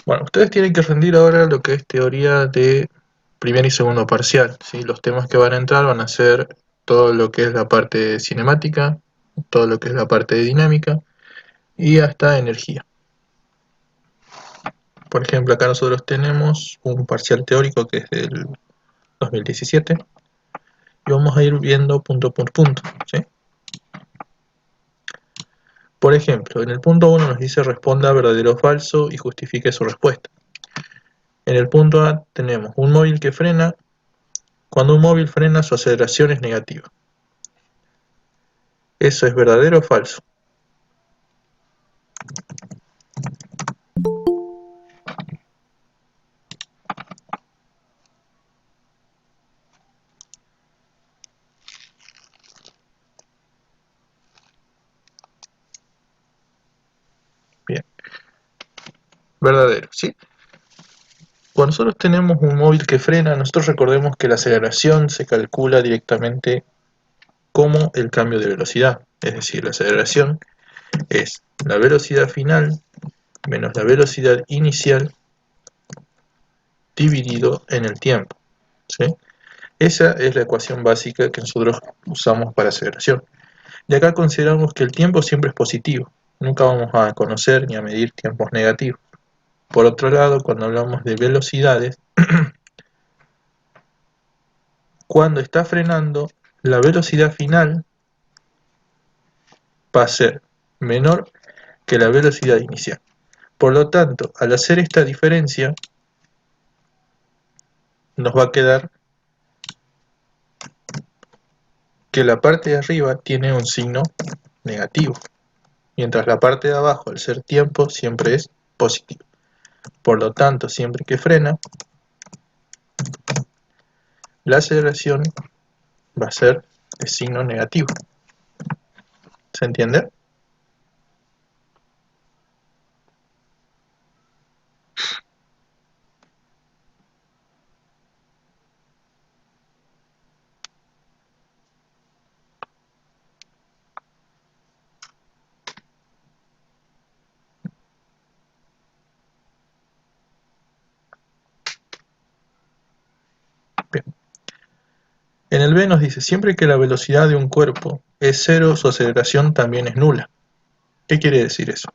Bueno, ustedes tienen que rendir ahora lo que es teoría de primer y segundo parcial, ¿sí? Los temas que van a entrar van a ser todo lo que es la parte cinemática, todo lo que es la parte de dinámica y hasta energía. Por ejemplo, acá nosotros tenemos un parcial teórico que es del 2017 y vamos a ir viendo punto por punto, ¿sí? Por ejemplo, en el punto 1 nos dice responda verdadero o falso y justifique su respuesta. En el punto A tenemos un móvil que frena. Cuando un móvil frena, su aceleración es negativa. ¿Eso es verdadero o falso? Bien, verdadero, ¿sí? Cuando nosotros tenemos un móvil que frena, nosotros recordemos que la aceleración se calcula directamente como el cambio de velocidad. Es decir, la aceleración es la velocidad final menos la velocidad inicial dividido en el tiempo, ¿sí? Esa es la ecuación básica que nosotros usamos para aceleración. Y acá consideramos que el tiempo siempre es positivo. Nunca vamos a conocer ni a medir tiempos negativos. Por otro lado, cuando hablamos de velocidades, cuando está frenando, la velocidad final va a ser menor que la velocidad inicial. Por lo tanto, al hacer esta diferencia, nos va a quedar que la parte de arriba tiene un signo negativo, mientras la parte de abajo, al ser tiempo, siempre es positivo. Por lo tanto, siempre que frena, la aceleración va a ser de signo negativo. ¿Se entiende? Bien. En el B nos dice, siempre que la velocidad de un cuerpo es cero, su aceleración también es nula. ¿Qué quiere decir eso?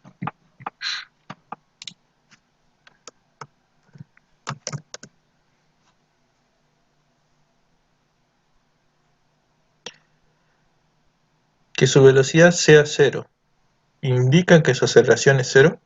Que su velocidad sea cero, ¿indica que su aceleración es cero?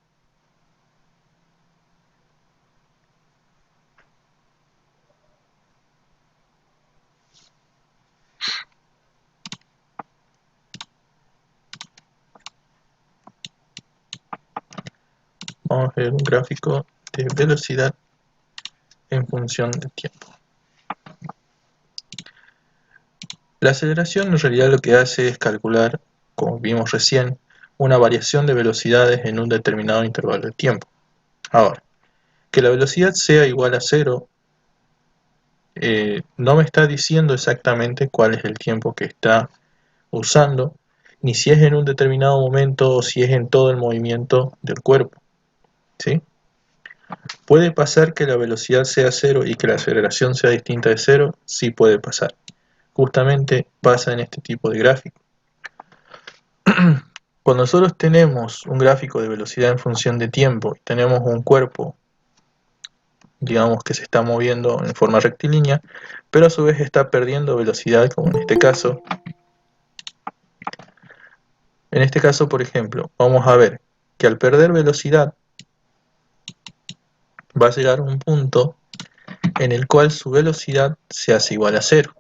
Vamos a ver un gráfico de velocidad en función del tiempo. La aceleración en realidad lo que hace es calcular, como vimos recién, una variación de velocidades en un determinado intervalo de tiempo. Ahora, que la velocidad sea igual a cero, no me está diciendo exactamente cuál es el tiempo que está usando, ni si es en un determinado momento o si es en todo el movimiento del cuerpo, ¿sí? ¿Puede pasar que la velocidad sea cero y que la aceleración sea distinta de cero? Sí puede pasar. Justamente pasa en este tipo de gráfico. Cuando nosotros tenemos un gráfico de velocidad en función de tiempo y tenemos un cuerpo, digamos que se está moviendo en forma rectilínea, pero a su vez está perdiendo velocidad, como en este caso. En este caso, por ejemplo, vamos a ver que al perder velocidad va a llegar a un punto en el cual su velocidad se hace igual a cero.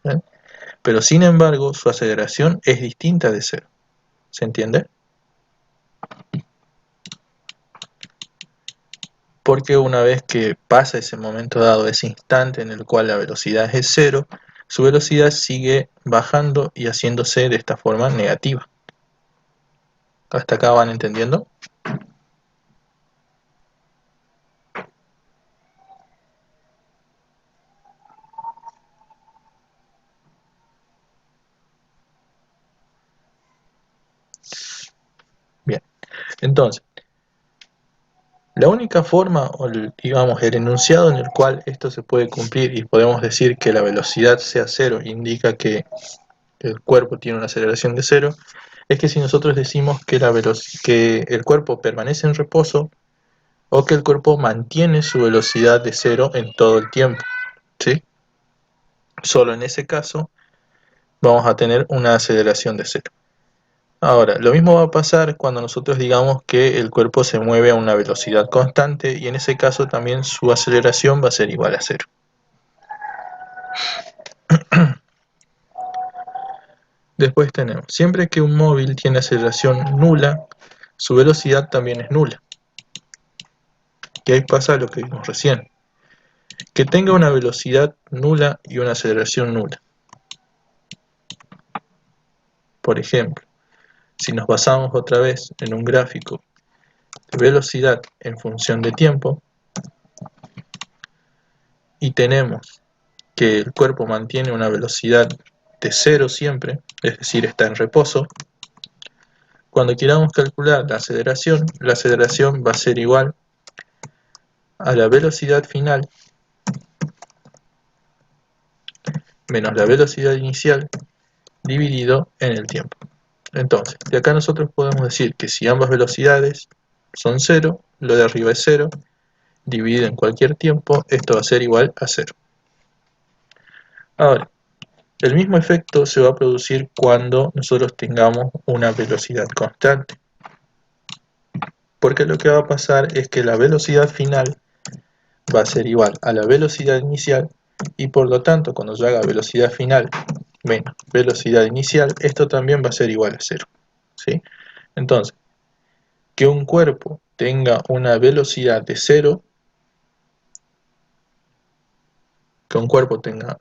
¿Bien? Pero sin embargo, su aceleración es distinta de cero. ¿Se entiende? Porque una vez que pasa ese momento dado, ese instante en el cual la velocidad es cero, su velocidad sigue bajando y haciéndose de esta forma negativa. ¿Hasta acá van entendiendo? Bien, entonces, La única forma, o digamos, el enunciado en el cual esto se puede cumplir y podemos decir que la velocidad sea cero, indica que el cuerpo tiene una aceleración de cero, es que si nosotros decimos que, que el cuerpo permanece en reposo o que el cuerpo mantiene su velocidad de cero en todo el tiempo, ¿sí? Solo en ese caso vamos a tener una aceleración de cero. Ahora, lo mismo va a pasar cuando nosotros digamos que el cuerpo se mueve a una velocidad constante y en ese caso también su aceleración va a ser igual a cero. Después tenemos, siempre que un móvil tiene aceleración nula, su velocidad también es nula. Y ahí pasa lo que vimos recién. Que tenga una velocidad nula y una aceleración nula. Por ejemplo, si nos basamos otra vez en un gráfico de velocidad en función de tiempo y tenemos que el cuerpo mantiene una velocidad de cero siempre, es decir, está en reposo, cuando queramos calcular la aceleración va a ser igual a la velocidad final menos la velocidad inicial dividido en el tiempo. Entonces, de acá nosotros podemos decir que si ambas velocidades son cero, lo de arriba es cero, dividido en cualquier tiempo, esto va a ser igual a cero. Ahora, el mismo efecto se va a producir cuando nosotros tengamos una velocidad constante. Porque lo que va a pasar es que la velocidad final va a ser igual a la velocidad inicial y por lo tanto cuando yo haga velocidad final menos velocidad inicial, esto también va a ser igual a cero, ¿sí? Entonces, que un cuerpo tenga una velocidad de cero, que un cuerpo tenga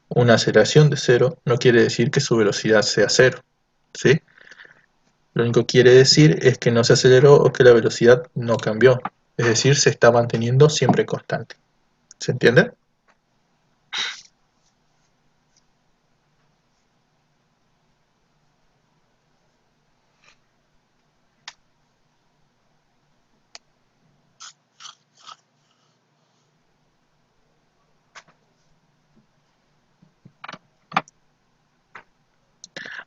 una aceleración de cero, no quiere decir que su velocidad sea cero, ¿sí? Lo único que quiere decir es que no se aceleró o que la velocidad no cambió, es decir, se está manteniendo siempre constante. ¿Se entiende?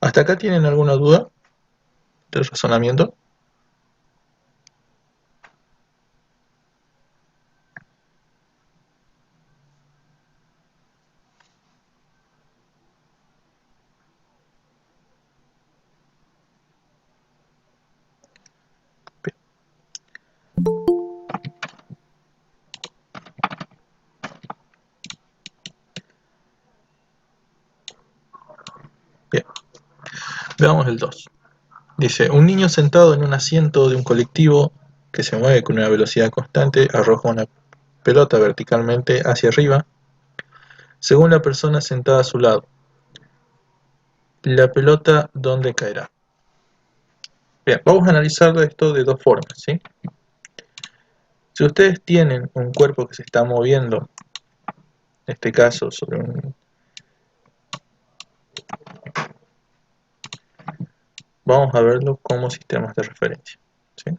¿Hasta acá tienen alguna duda del razonamiento? Bien. Bien. Veamos el 2. Dice, un niño sentado en un asiento de un colectivo que se mueve con una velocidad constante arroja una pelota verticalmente hacia arriba según la persona sentada a su lado. La pelota, ¿dónde caerá? Bien, vamos a analizar esto de dos formas, ¿sí? Si ustedes tienen un cuerpo que se está moviendo, en este caso sobre un... Vamos a verlo como sistemas de referencia, ¿sí?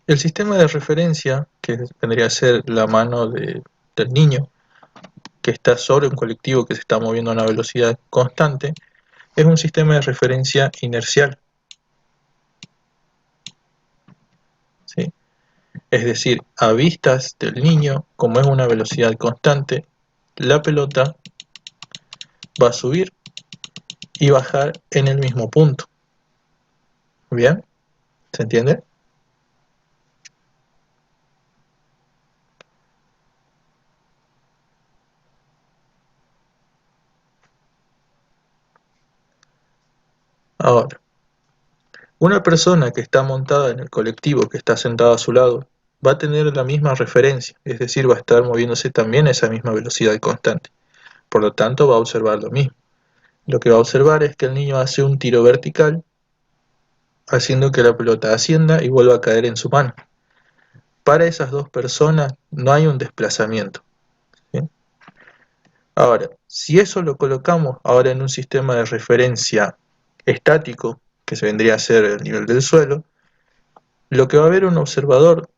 El sistema de referencia, que vendría a ser la mano del niño, que está sobre un colectivo que se está moviendo a una velocidad constante, es un sistema de referencia inercial, ¿sí? Es decir, a vistas del niño, como es una velocidad constante, la pelota va a subir y bajar en el mismo punto. ¿Bien? ¿Se entiende? Ahora, una persona que está montada en el colectivo que está sentado a su lado va a tener la misma referencia, es decir, va a estar moviéndose también a esa misma velocidad constante. Por lo tanto, va a observar lo mismo. Lo que va a observar es que el niño hace un tiro vertical, haciendo que la pelota ascienda y vuelva a caer en su mano. Para esas dos personas no hay un desplazamiento, Ahora, si eso lo colocamos ahora en un sistema de referencia estático, que se vendría a ser el nivel del suelo, lo que va a ver un observador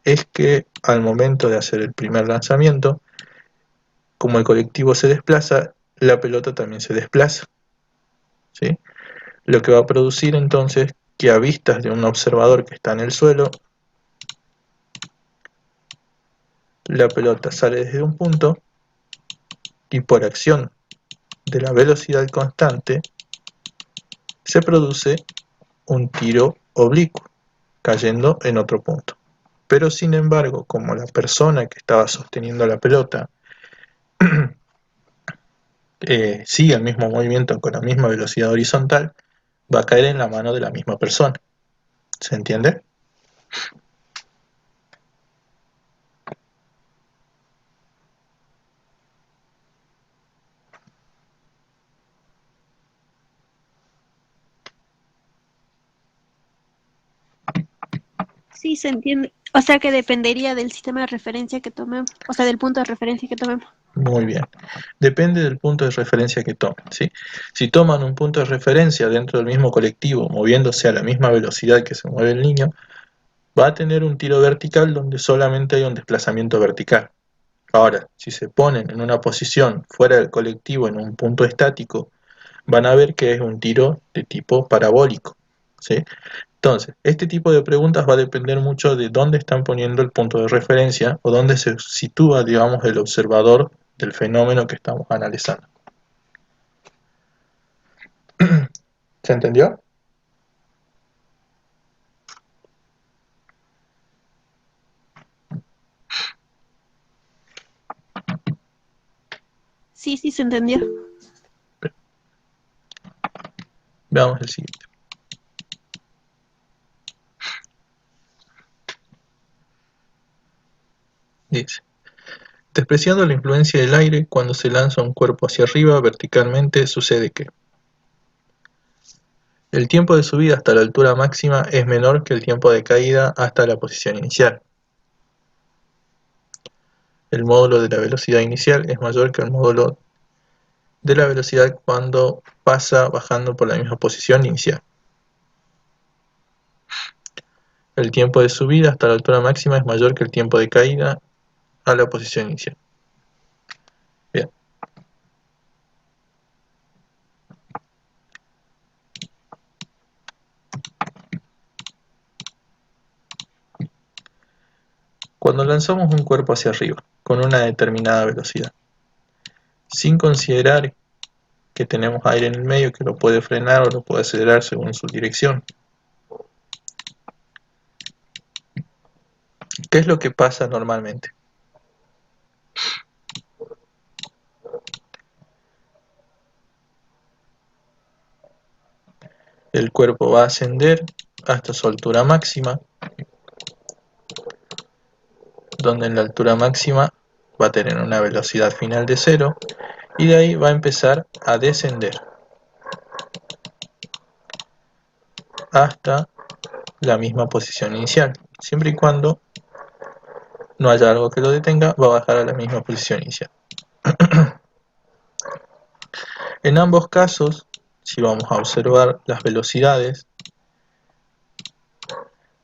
es que al momento de hacer el primer lanzamiento, como el colectivo se desplaza, la pelota también se desplaza, ¿sí? Lo que va a producir entonces que a vistas de un observador que está en el suelo, la pelota sale desde un punto y por acción de la velocidad constante se produce un tiro oblicuo, cayendo en otro punto. Pero sin embargo, como la persona que estaba sosteniendo la pelota sigue el mismo movimiento con la misma velocidad horizontal, va a caer en la mano de la misma persona. ¿Se entiende? Sí, se entiende. O sea que dependería del sistema de referencia que tomemos, o sea, del punto de referencia que tomemos. Muy bien. Depende del punto de referencia que tomen, ¿sí? Si toman un punto de referencia dentro del mismo colectivo, moviéndose a la misma velocidad que se mueve el niño, va a tener un tiro vertical donde solamente hay un desplazamiento vertical. Ahora, si se ponen en una posición fuera del colectivo en un punto estático, van a ver que es un tiro de tipo parabólico, ¿sí? Entonces, este tipo de preguntas va a depender mucho de dónde están poniendo el punto de referencia o dónde se sitúa, digamos, el observador del fenómeno que estamos analizando. ¿Se entendió? Sí, sí, se entendió. Veamos el siguiente. Dice, despreciando la influencia del aire, cuando se lanza un cuerpo hacia arriba verticalmente, sucede que el tiempo de subida hasta la altura máxima es menor que el tiempo de caída hasta la posición inicial. El módulo de la velocidad inicial es mayor que el módulo de la velocidad cuando pasa bajando por la misma posición inicial. El tiempo de subida hasta la altura máxima es mayor que el tiempo de caída a la posición inicial. Bien. Cuando lanzamos un cuerpo hacia arriba con una determinada velocidad, sin considerar que tenemos aire en el medio que lo puede frenar o lo puede acelerar según su dirección, ¿qué es lo que pasa normalmente? El cuerpo va a ascender hasta su altura máxima, donde en la altura máxima va a tener una velocidad final de 0 y de ahí va a empezar a descender hasta la misma posición inicial. Siempre y cuando no haya algo que lo detenga, va a bajar a la misma posición inicial. En ambos casos, si vamos a observar las velocidades,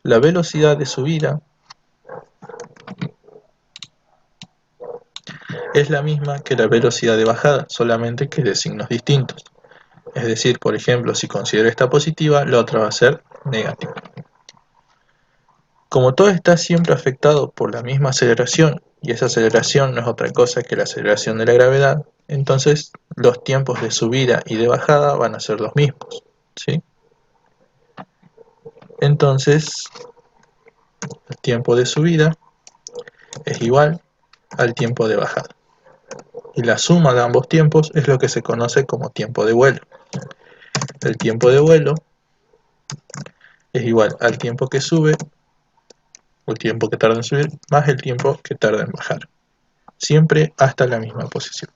la velocidad de subida es la misma que la velocidad de bajada, solamente que de signos distintos. Es decir, por ejemplo, si considero esta positiva, la otra va a ser negativa. Como todo está siempre afectado por la misma aceleración, y esa aceleración no es otra cosa que la aceleración de la gravedad, entonces los tiempos de subida y de bajada van a ser los mismos, ¿sí? Entonces, el tiempo de subida es igual al tiempo de bajada. Y la suma de ambos tiempos es lo que se conoce como tiempo de vuelo. El tiempo de vuelo es igual al tiempo que sube, o el tiempo que tarda en subir, más el tiempo que tarda en bajar. Siempre hasta la misma posición.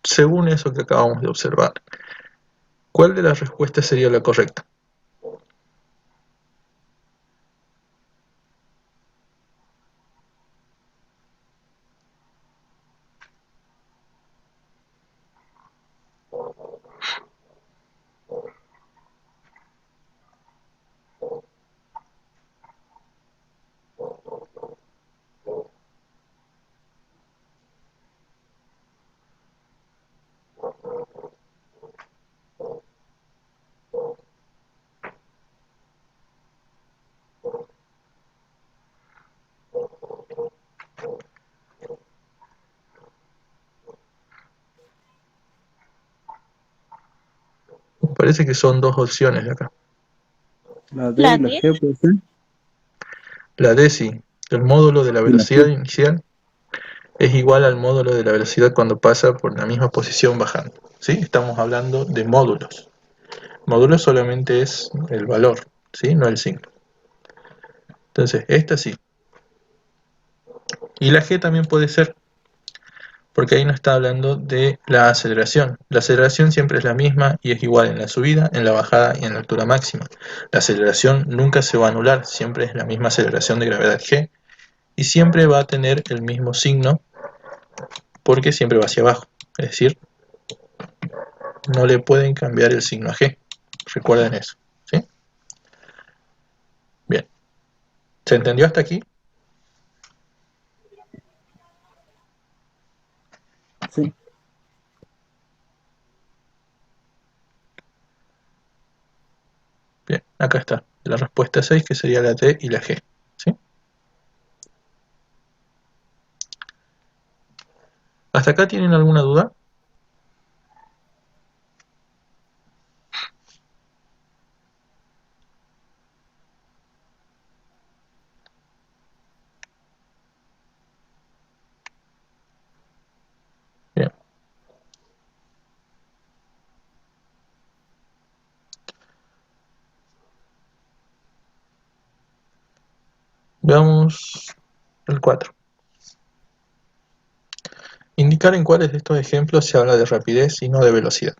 Según eso que acabamos de observar, ¿cuál de las respuestas sería la correcta? Me parece que son dos opciones de acá. La D La y la D. G, puede ser. La D sí, el módulo de la Y la velocidad G. inicial es igual al módulo de la velocidad cuando pasa por la misma posición bajando. ¿Sí? Estamos hablando de módulos. Módulo solamente es el valor, ¿sí? No el signo. Entonces, esta sí. Y la G también puede ser, porque ahí nos está hablando de la aceleración. La aceleración siempre es la misma y es igual en la subida, en la bajada y en la altura máxima. La aceleración nunca se va a anular, siempre es la misma aceleración de gravedad G y siempre va a tener el mismo signo porque siempre va hacia abajo. Es decir, no le pueden cambiar el signo a G. Recuerden eso, ¿sí? Bien. ¿Se entendió hasta aquí? Sí. Bien, acá está. La respuesta 6 que sería la T y la G, ¿sí? ¿Hasta acá tienen alguna duda? Bien. Veamos el 4. Indicar en cuáles de estos ejemplos se habla de rapidez y no de velocidad.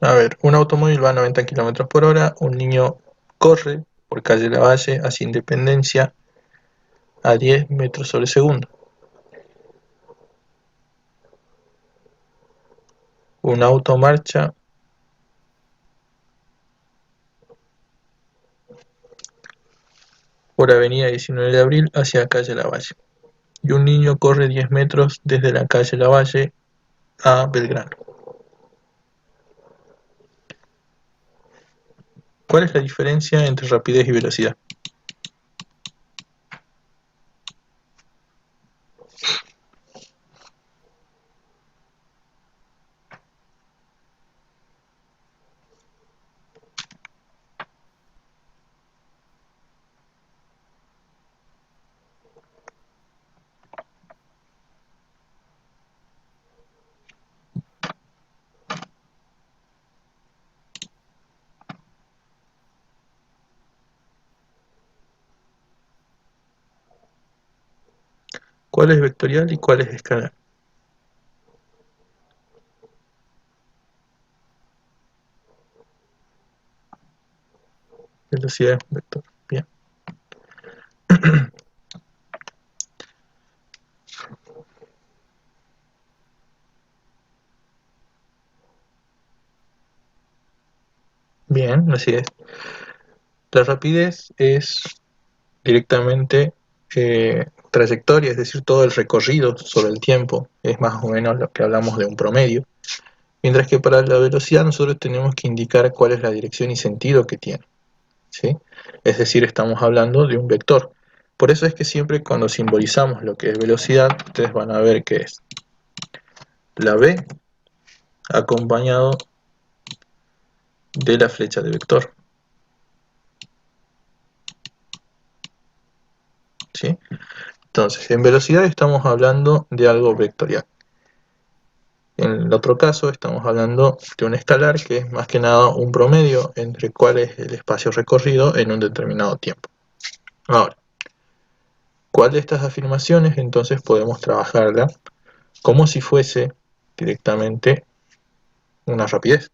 A ver, un automóvil va a 90 km por hora, un niño corre por calle Lavalle hacia Independencia a 10 metros sobre segundo. Un auto marcha por avenida 19 de abril hacia calle Lavalle. Y un niño corre 10 metros desde la calle Lavalle a Belgrano. ¿Cuál es la diferencia entre rapidez y velocidad? ¿Cuál es vectorial y cuál es escalar? Velocidad es un vector. Bien. Bien, así es. La rapidez es directamente trayectoria, es decir, todo el recorrido sobre el tiempo. Es más o menos lo que hablamos de un promedio. Mientras que para la velocidad nosotros tenemos que indicar cuál es la dirección y sentido que tiene, ¿sí? Es decir, estamos hablando de un vector. Por eso es que siempre cuando simbolizamos lo que es velocidad, ustedes van a ver que es la v acompañado de la flecha de vector, ¿sí? Entonces, en velocidad estamos hablando de algo vectorial. En el otro caso estamos hablando de un escalar que es más que nada un promedio entre cuál es el espacio recorrido en un determinado tiempo. Ahora, ¿cuál de estas afirmaciones entonces podemos trabajarla como si fuese directamente una rapidez?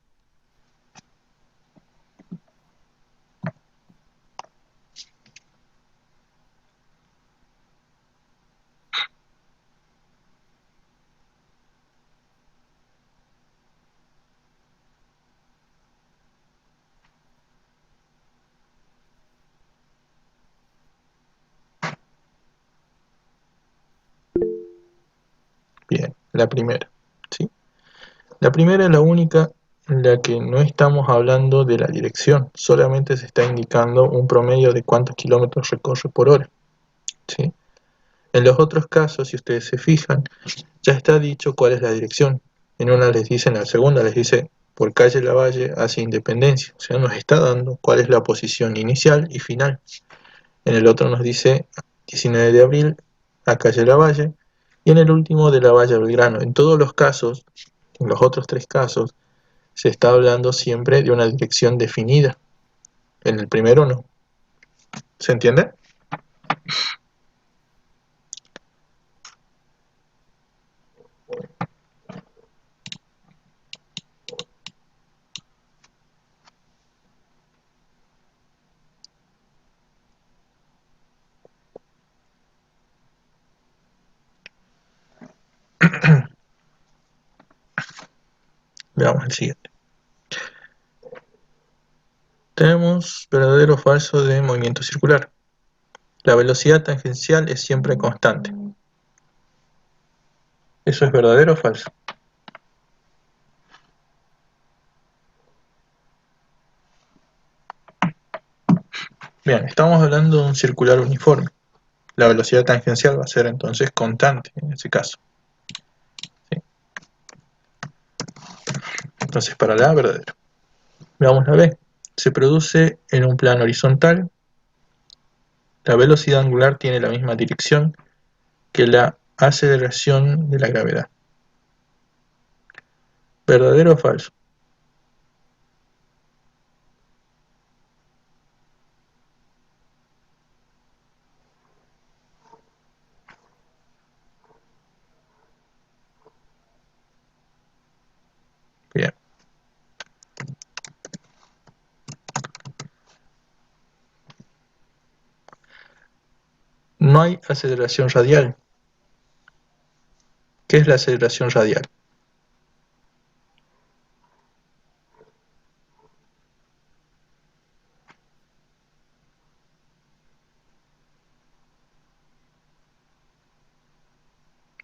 Bien, la primera, ¿sí? La primera es la única en la que no estamos hablando de la dirección, solamente se está indicando un promedio de cuántos kilómetros recorre por hora, ¿sí? En los otros casos, si ustedes se fijan, ya está dicho cuál es la dirección. En una les dice, en la segunda les dice por calle Lavalle hacia Independencia. O sea, nos está dando cuál es la posición inicial y final. En el otro nos dice 19 de abril a calle Lavalle. Y en el último de Lavalle a Belgrano. En todos los casos, en los otros tres casos, se está hablando siempre de una dirección definida. En el primero no. ¿Se entiende? Veamos el siguiente. Tenemos verdadero o falso de movimiento circular. La velocidad tangencial es siempre constante. ¿Eso es verdadero o falso? Bien, estamos hablando de un circular uniforme. La velocidad tangencial va a ser entonces constante en ese caso. ¿Sí? Entonces para la A, verdadero. Veamos la B. Se produce en un plano horizontal. La velocidad angular tiene la misma dirección que la aceleración de la gravedad. ¿Verdadero o falso? Bien. No hay aceleración radial. ¿Qué es la aceleración radial?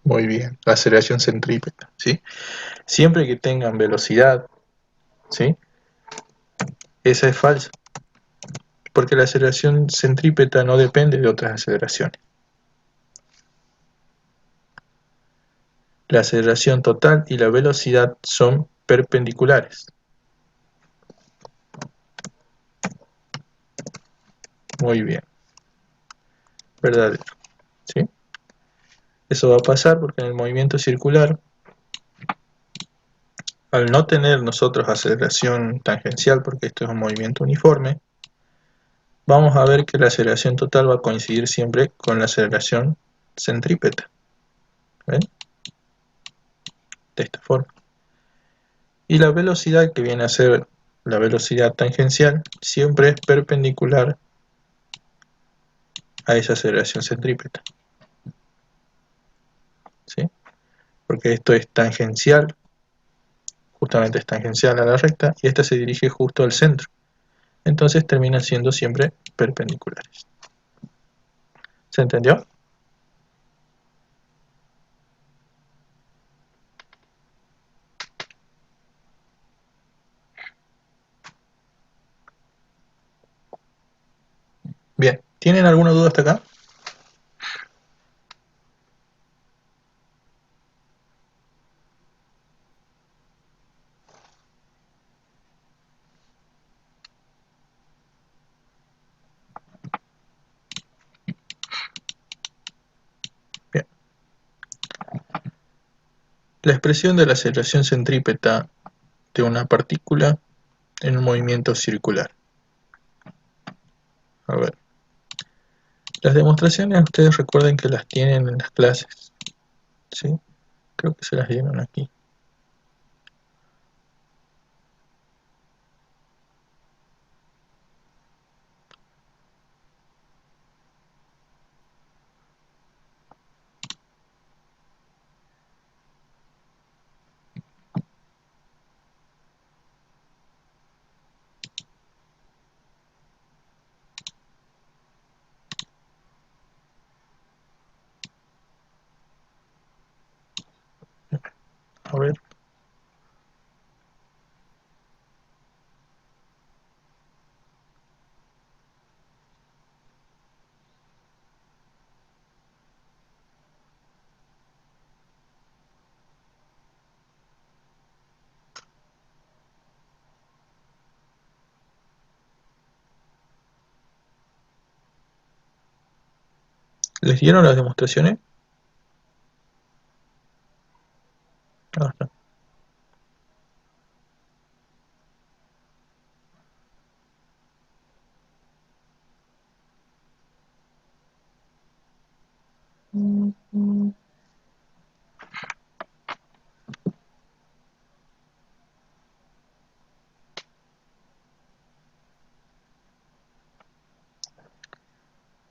Muy bien, la aceleración centrípeta, ¿sí? Siempre que tengan velocidad, ¿sí? Esa es falsa, porque la aceleración centrípeta no depende de otras aceleraciones. La aceleración total y la velocidad son perpendiculares. Muy bien, verdadero, ¿sí? Eso va a pasar porque en el movimiento circular, al no tener nosotros aceleración tangencial, porque esto es un movimiento uniforme, vamos a ver que la aceleración total va a coincidir siempre con la aceleración centrípeta. ¿Ven? De esta forma. Y la velocidad, que viene a ser la velocidad tangencial, siempre es perpendicular a esa aceleración centrípeta. ¿Sí? Porque esto es tangencial, justamente es tangencial a la recta, y esta se dirige justo al centro. Entonces terminan siendo siempre perpendiculares. ¿Se entendió? Bien, ¿tienen alguna duda hasta acá? Bien. La expresión de la aceleración centrípeta de una partícula en un movimiento circular. A ver. Las demostraciones ustedes recuerden que las tienen en las clases. ¿Sí? Creo que se las dieron aquí. A ¿Les dieron las demostraciones? Ah, está.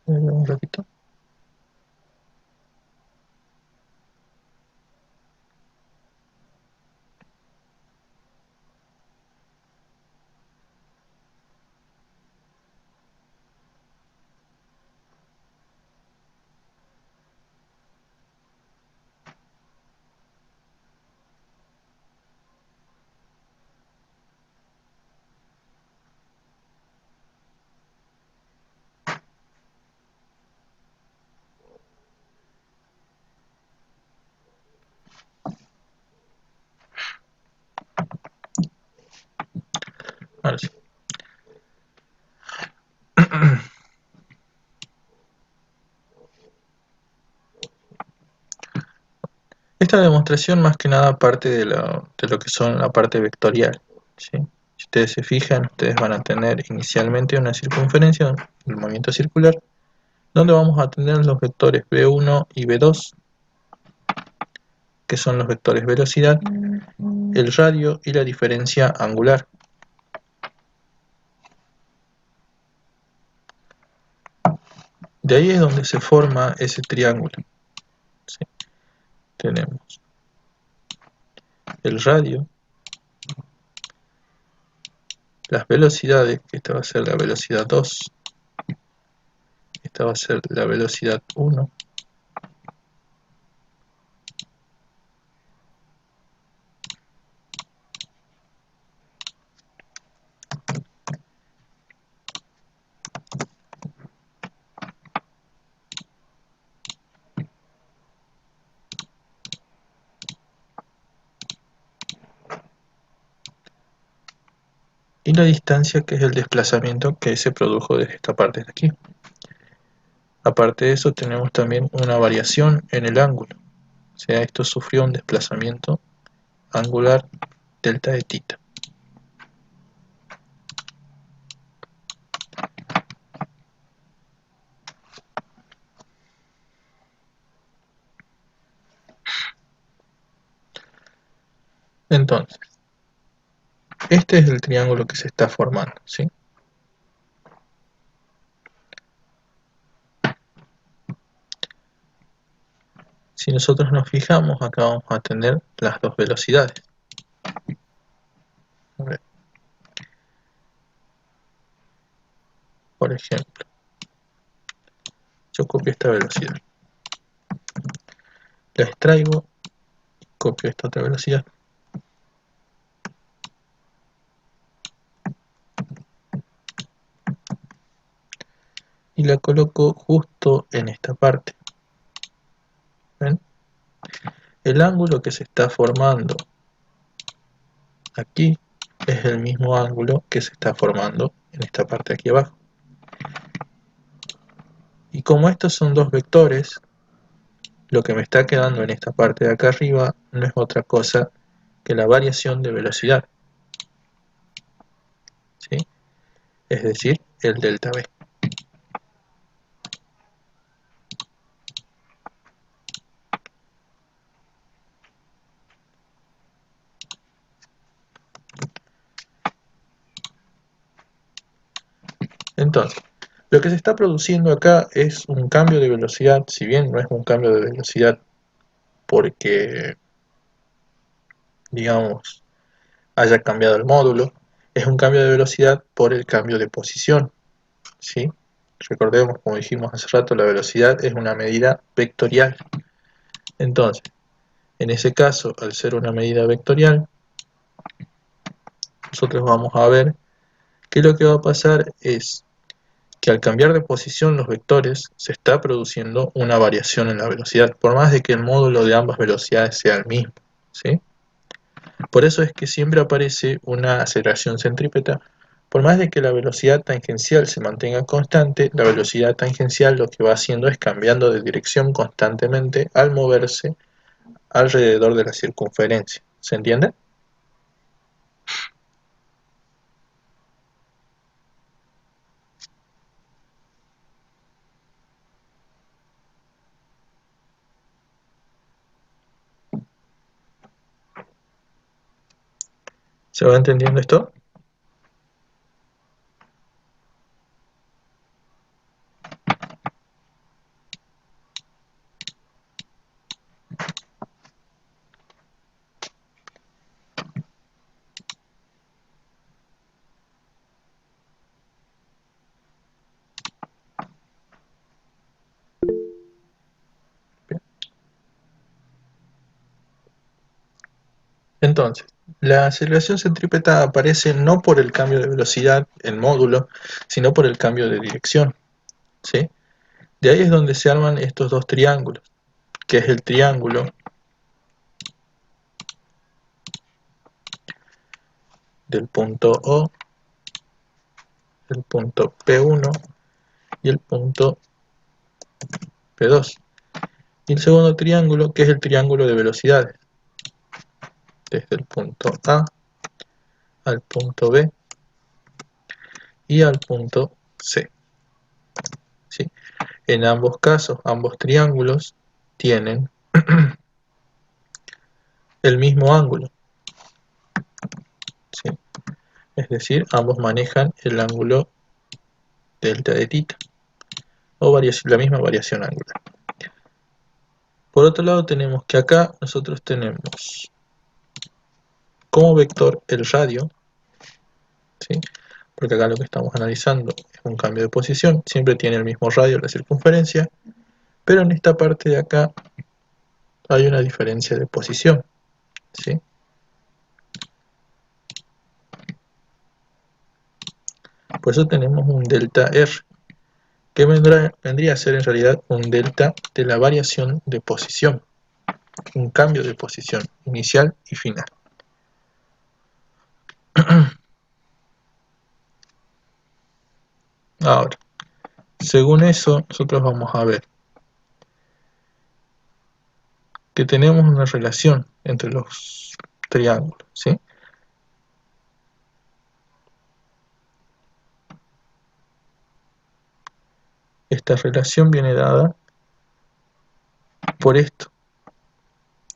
Un ratito. Ahora sí. Esta demostración más que nada parte de lo que son la parte vectorial, ¿sí? Si ustedes se fijan, ustedes van a tener inicialmente una circunferencia, el movimiento circular, donde vamos a tener los vectores v1 y v2, que son los vectores velocidad, el radio y la diferencia angular. De ahí es donde se forma ese triángulo, ¿sí? Tenemos el radio, las velocidades, que esta va a ser la velocidad 2, esta va a ser la velocidad 1, y la distancia, que es el desplazamiento que se produjo desde esta parte de aquí. Aparte de eso, tenemos también una variación en el ángulo, o sea, esto sufrió un desplazamiento angular delta de tita. Entonces, este es el triángulo que se está formando, ¿sí? Si nosotros nos fijamos, acá vamos a tener las dos velocidades. A ver. Por ejemplo, yo copio esta velocidad, la extraigo y copio esta otra velocidad. Y la coloco justo en esta parte. ¿Ven? El ángulo que se está formando aquí es el mismo ángulo que se está formando en esta parte de aquí abajo. Y como estos son dos vectores, lo que me está quedando en esta parte de acá arriba no es otra cosa que la variación de velocidad, ¿sí? Es decir, el delta V. Entonces, lo que se está produciendo acá es un cambio de velocidad, si bien no es un cambio de velocidad porque, digamos, haya cambiado el módulo, es un cambio de velocidad por el cambio de posición, ¿sí? Recordemos, como dijimos hace rato, la velocidad es una medida vectorial. Entonces, en ese caso, al ser una medida vectorial, nosotros vamos a ver que lo que va a pasar es que al cambiar de posición los vectores, se está produciendo una variación en la velocidad, por más de que el módulo de ambas velocidades sea el mismo, ¿sí? Por eso es que siempre aparece una aceleración centrípeta Por más de que la velocidad tangencial se mantenga constante, la velocidad tangencial lo que va haciendo es cambiando de dirección constantemente al moverse alrededor de la circunferencia. ¿Se entiende? ¿Se va entendiendo esto? Entonces, la aceleración centrípeta aparece no por el cambio de velocidad en módulo, sino por el cambio de dirección, ¿sí? De ahí es donde se arman estos dos triángulos, que es el triángulo del punto O, el punto P1 y el punto P2. Y el segundo triángulo, que es el triángulo de velocidades, desde el punto A al punto B y al punto C, ¿sí? En ambos casos, ambos triángulos tienen el mismo ángulo, ¿sí? Es decir, ambos manejan el ángulo delta de θ, o la misma variación angular. Por otro lado tenemos que acá nosotros tenemos como vector el radio, ¿sí? Porque acá lo que estamos analizando es un cambio de posición, siempre tiene el mismo radio la circunferencia, pero en esta parte de acá hay una diferencia de posición, ¿sí? Por eso tenemos un delta R, que vendría a ser en realidad un delta de la variación de posición, un cambio de posición inicial y final. Ahora, según eso, nosotros vamos a ver que tenemos una relación entre los triángulos, ¿sí? Esta relación viene dada por esto.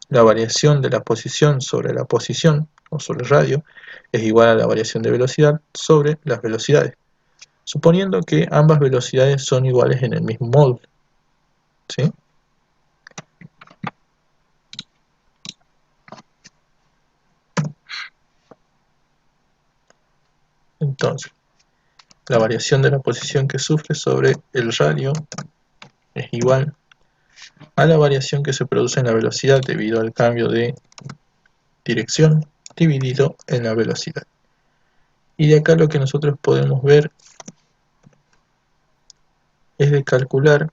La variación de la posición sobre la posición, o sobre el radio, es igual a la variación de velocidad sobre las velocidades, suponiendo que ambas velocidades son iguales en el mismo módulo, ¿sí? Entonces, la variación de la posición que sufre sobre el radio es igual a la variación que se produce en la velocidad debido al cambio de dirección dividido en la velocidad. Y de acá lo que nosotros podemos ver es de calcular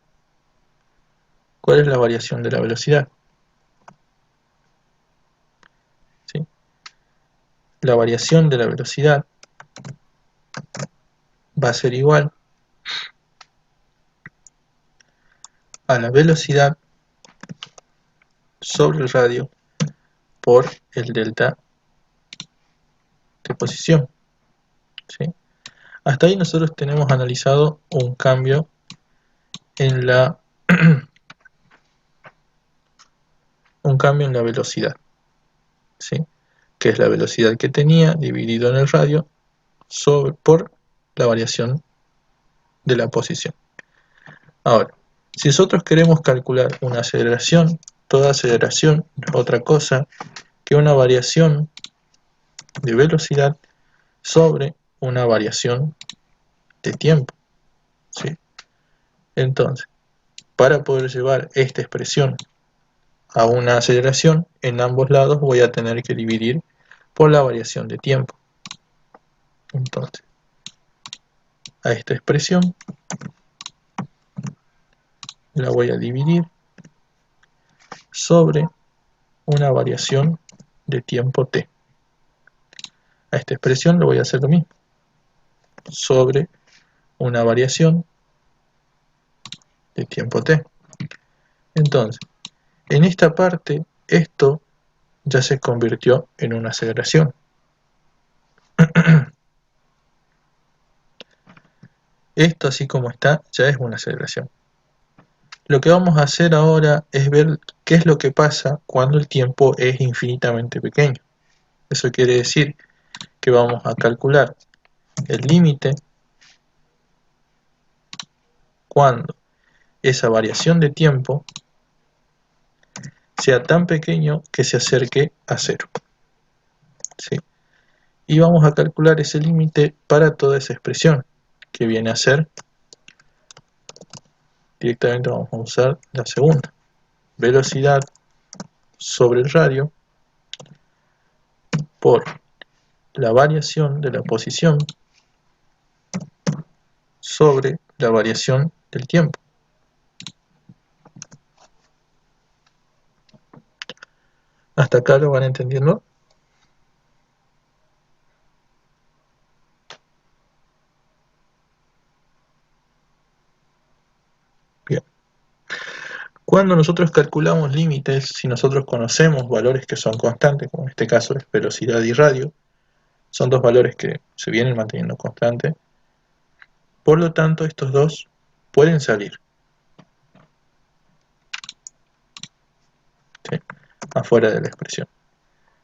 cuál es la variación de la velocidad, ¿sí? La variación de la velocidad va a ser igual a la velocidad sobre el radio por el delta de posición, ¿sí? Hasta ahí nosotros tenemos analizado un cambio en la velocidad, ¿sí? Que es la velocidad que tenía dividido en el radio por la variación de la posición. Ahora, si nosotros queremos calcular una aceleración, toda aceleración no es otra cosa que una variación de velocidad sobre una variación de tiempo, ¿sí? Entonces, para poder llevar esta expresión a una aceleración, en ambos lados voy a tener que dividir por la variación de tiempo. Entonces, a esta expresión la voy a dividir sobre una variación de tiempo t. A esta expresión le voy a hacer lo mismo. sobre una variación de tiempo t. Entonces, en esta parte, esto ya se convirtió en una aceleración. Esto, así como está, ya es una aceleración. Lo que vamos a hacer ahora es ver qué es lo que pasa cuando el tiempo es infinitamente pequeño. Eso quiere decir que vamos a calcular el límite cuando esa variación de tiempo sea tan pequeño que se acerque a cero. ¿Sí? Y vamos a calcular ese límite para toda esa expresión, que viene a ser, directamente vamos a usar la segunda, velocidad sobre el radio por la variación de la posición sobre la variación del tiempo. ¿Hasta acá lo van entendiendo? Bien. Cuando nosotros calculamos límites, si nosotros conocemos valores que son constantes, como en este caso es velocidad y radio, son dos valores que se vienen manteniendo constantes, por lo tanto estos dos pueden salir, ¿sí?, afuera de la expresión,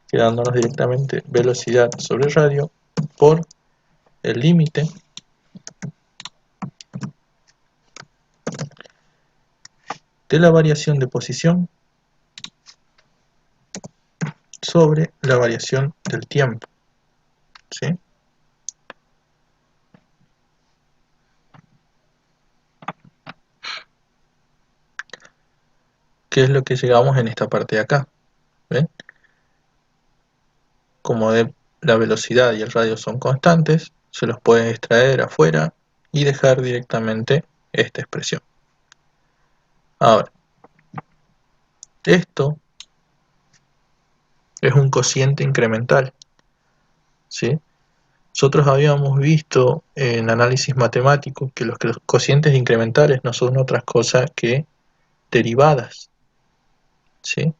quedándonos directamente velocidad sobre radio por el límite de la variación de posición sobre la variación del tiempo. ¿Sí? ¿Qué es lo que llegamos en esta parte de acá? ¿Ven? Como la velocidad y el radio son constantes, se los puede extraer afuera y dejar directamente esta expresión. Ahora, esto es un cociente incremental, ¿sí? Nosotros habíamos visto en análisis matemático que los cocientes incrementales no son otras cosas que derivadas, ¿sí?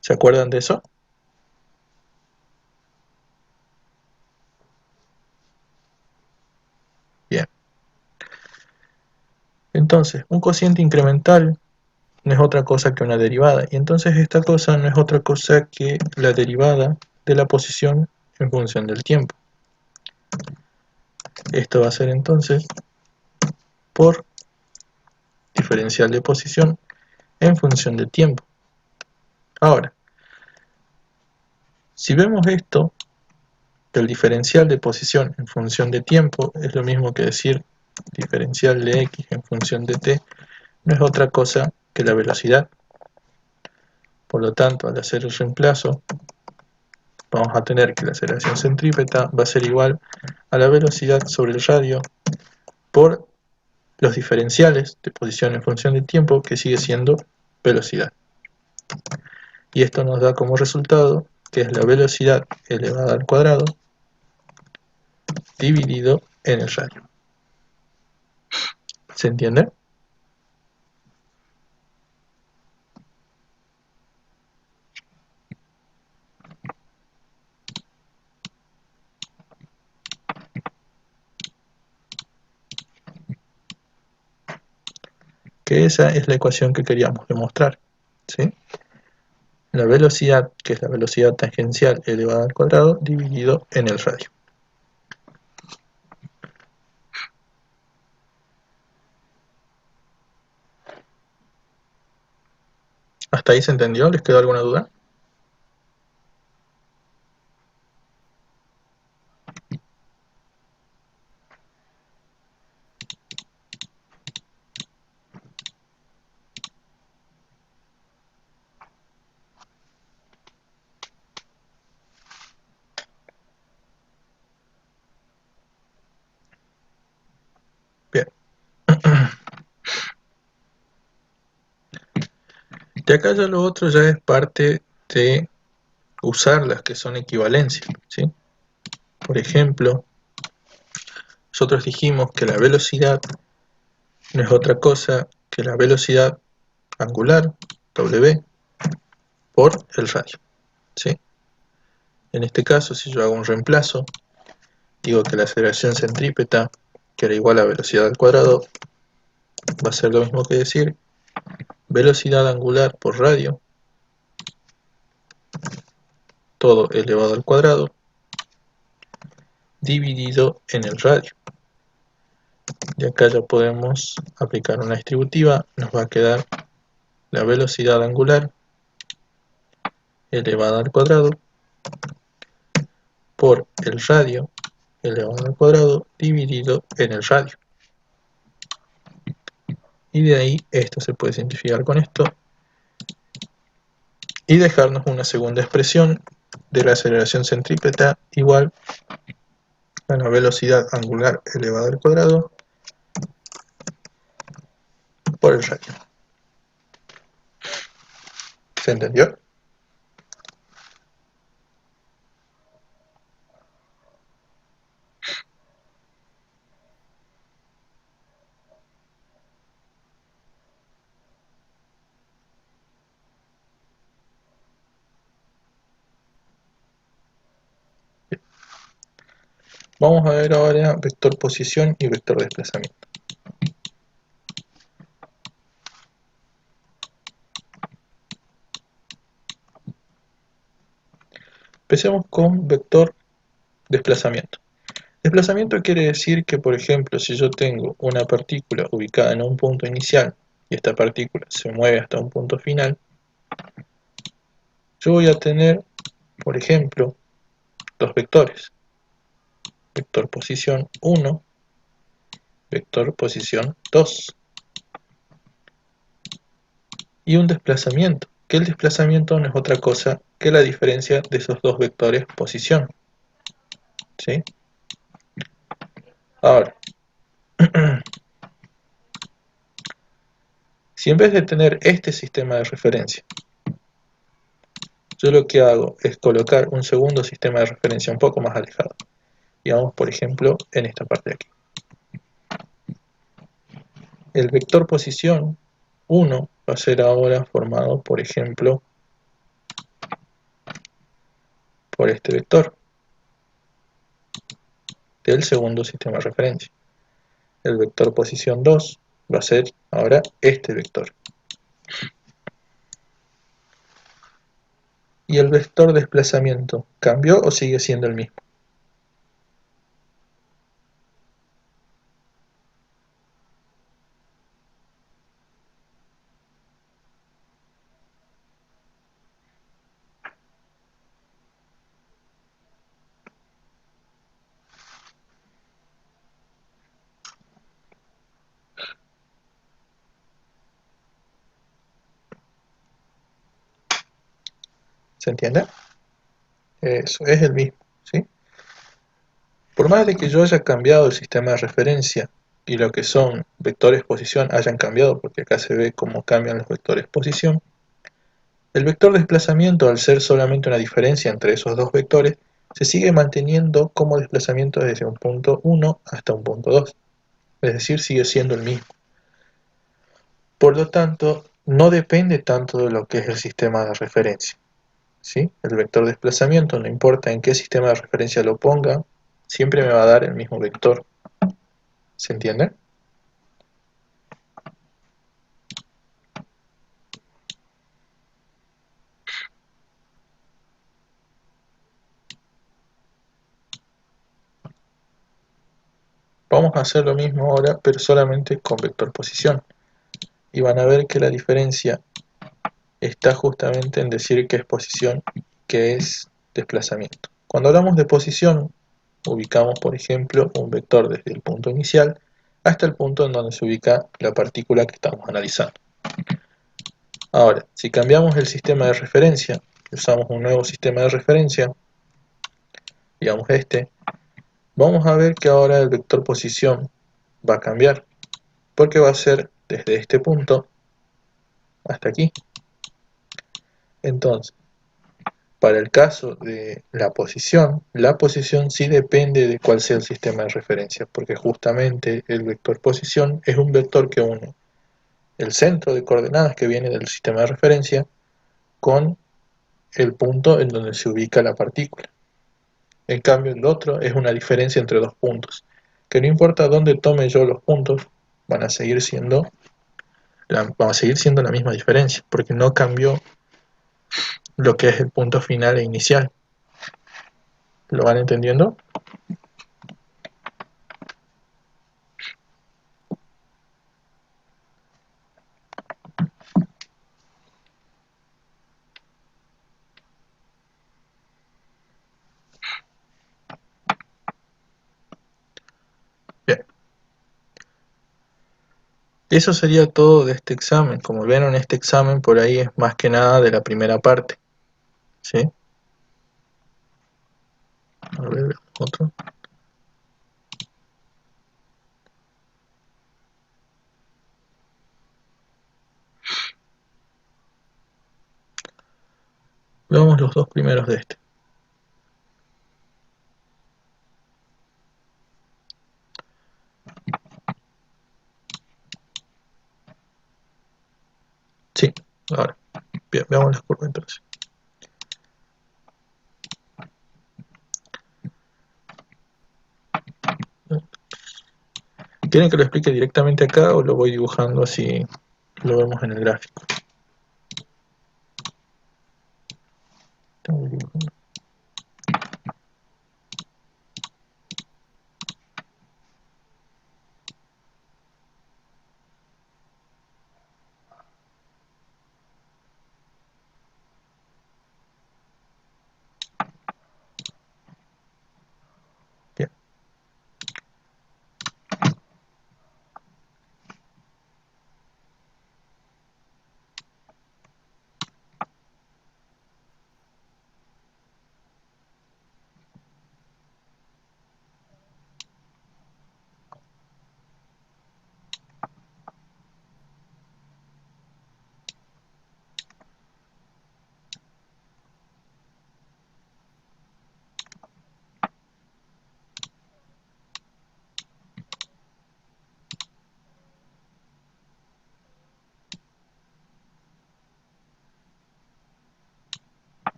¿Se acuerdan de eso? Bien. Entonces, un cociente incremental no es otra cosa que una derivada, y entonces esta cosa no es otra cosa que la derivada de la posición en función del tiempo. Esto va a ser entonces por diferencial de posición en función del tiempo. Ahora, si vemos esto, el diferencial de posición en función de tiempo es lo mismo que decir diferencial de x en función de t, no es otra cosa que la velocidad. Por lo tanto, al hacer el reemplazo, vamos a tener que la aceleración centrípeta va a ser igual a la velocidad sobre el radio por los diferenciales de posición en función de tiempo, que sigue siendo velocidad. Y esto nos da como resultado que es la velocidad elevada al cuadrado dividido en el radio. ¿Se entiende? Que esa es la ecuación que queríamos demostrar, ¿sí? La velocidad, que es la velocidad tangencial elevada al cuadrado, dividido en el radio. ¿Hasta ahí se entendió? ¿Les quedó alguna duda? Bien. De acá ya lo otro ya es parte de usar las que son equivalencias, ¿sí? Por ejemplo, nosotros dijimos que la velocidad no es otra cosa que la velocidad angular, W, por el radio, ¿sí? En este caso, si yo hago un reemplazo, digo que la aceleración centrípeta, que era igual a velocidad al cuadrado, va a ser lo mismo que decir velocidad angular por radio, todo elevado al cuadrado, dividido en el radio. Y acá ya podemos aplicar una distributiva, nos va a quedar la velocidad angular elevada al cuadrado por el radio elevado al cuadrado dividido en el radio. Y de ahí esto se puede simplificar con esto y dejarnos una segunda expresión de la aceleración centrípeta igual a la velocidad angular elevada al cuadrado por el radio. ¿Se entendió? Vamos a ver ahora vector posición y vector desplazamiento. Empecemos con vector desplazamiento. Desplazamiento quiere decir que, por ejemplo, si yo tengo una partícula ubicada en un punto inicial y esta partícula se mueve hasta un punto final, yo voy a tener, por ejemplo, dos vectores. Vector posición 1, vector posición 2. Y un desplazamiento, que el desplazamiento no es otra cosa que la diferencia de esos dos vectores posición. ¿Sí? Ahora, si en vez de tener este sistema de referencia, yo lo que hago es colocar un segundo sistema de referencia un poco más alejado, digamos por ejemplo en esta parte de aquí. El vector posición 1 va a ser ahora formado, por ejemplo, por este vector del segundo sistema de referencia. El vector posición 2 va a ser ahora este vector. ¿Y el vector desplazamiento cambió o sigue siendo el mismo? ¿Se entiende? Eso es el mismo, ¿sí? Por más de que yo haya cambiado el sistema de referencia y lo que son vectores posición hayan cambiado, porque acá se ve cómo cambian los vectores posición, el vector desplazamiento, al ser solamente una diferencia entre esos dos vectores, se sigue manteniendo como desplazamiento desde un punto 1 hasta un punto 2, es decir, sigue siendo el mismo. Por lo tanto, no depende tanto de lo que es el sistema de referencia, ¿sí? El vector desplazamiento, no importa en qué sistema de referencia lo ponga, siempre me va a dar el mismo vector. ¿Se entiende? Vamos a hacer lo mismo ahora, pero solamente con vector posición. Y van a ver que la diferencia está justamente en decir que es posición y que es desplazamiento. Cuando hablamos de posición, ubicamos, por ejemplo, un vector desde el punto inicial hasta el punto en donde se ubica la partícula que estamos analizando. Ahora, si cambiamos el sistema de referencia, usamos un nuevo sistema de referencia, digamos este, vamos a ver que ahora el vector posición va a cambiar, porque va a ser desde este punto hasta aquí. Entonces, Para el caso de la posición sí depende de cuál sea el sistema de referencia, porque justamente el vector posición es un vector que une el centro de coordenadas que viene del sistema de referencia con el punto en donde se ubica la partícula. En cambio, el otro es una diferencia entre dos puntos, que no importa dónde tome yo los puntos, van a seguir siendo la misma diferencia, porque no cambió lo que es el punto final e inicial. ¿Lo van entendiendo? Bien. Eso sería todo de este examen. Como vieron, este examen por ahí es más que nada de la primera parte. ¿Sí? A ver, otro. Veamos los dos primeros de este. Sí, ahora. Bien, veamos las curvas entonces. ¿Quieren que lo explique directamente acá o lo voy dibujando así lo vemos en el gráfico? Estamos dibujando. Bien.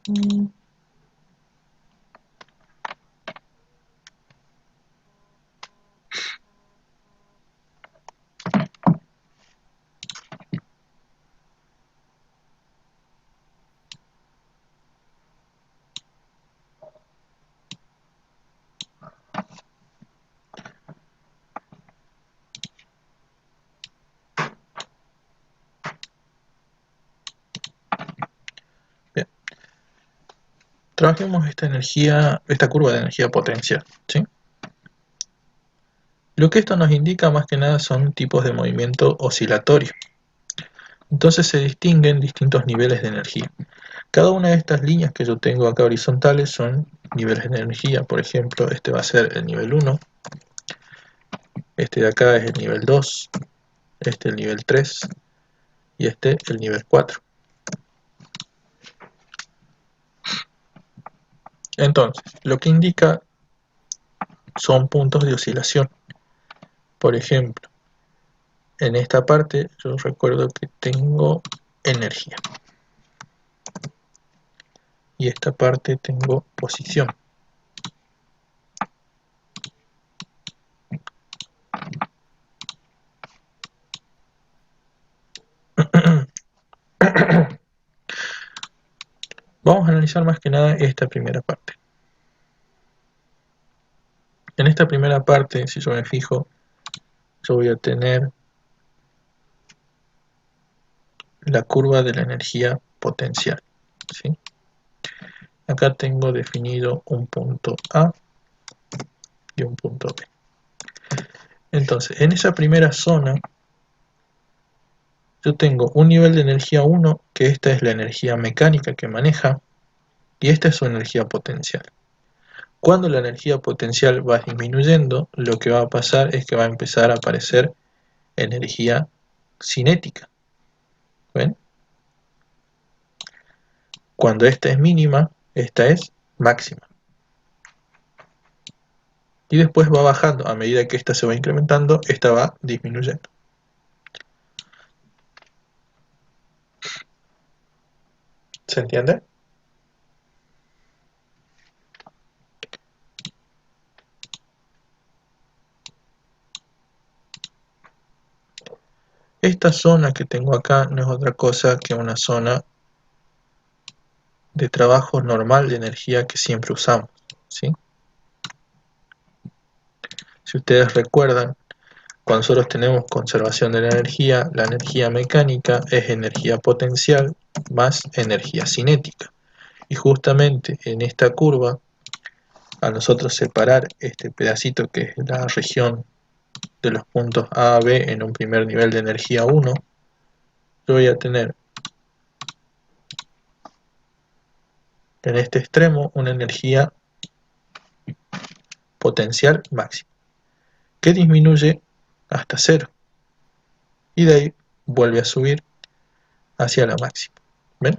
Bien. Trabajemos esta curva de energía potencial, ¿sí? Lo que esto nos indica más que nada son tipos de movimiento oscilatorio. Entonces se distinguen distintos niveles de energía. Cada una de estas líneas que yo tengo acá horizontales son niveles de energía. Por ejemplo, este va a ser el nivel 1, este de acá es el nivel 2, este el nivel 3 y este el nivel 4. Entonces, lo que indica son puntos de oscilación. Por ejemplo, en esta parte yo recuerdo que tengo energía. Y esta parte tengo posición. Vamos a analizar más que nada esta primera parte. En esta primera parte, si yo me fijo, yo voy a tener la curva de la energía potencial, ¿sí? Acá tengo definido un punto A y un punto B. Entonces, en esa primera zona, yo tengo un nivel de energía 1, que esta es la energía mecánica que maneja, y esta es su energía potencial. Cuando la energía potencial va disminuyendo, lo que va a pasar es que va a empezar a aparecer energía cinética. ¿Ven? Cuando esta es mínima, esta es máxima. Y después va bajando, a medida que esta se va incrementando, esta va disminuyendo. ¿Se entiende? Esta zona que tengo acá no es otra cosa que una zona de trabajo normal de energía que siempre usamos, ¿sí? Si ustedes recuerdan, cuando nosotros tenemos conservación de la energía mecánica es energía potencial más energía cinética. Y justamente en esta curva, al nosotros separar este pedacito que es la región de los puntos A a B en un primer nivel de energía 1, yo voy a tener en este extremo una energía potencial máxima, que disminuye hasta 0, y de ahí vuelve a subir hacia la máxima. ¿Ven?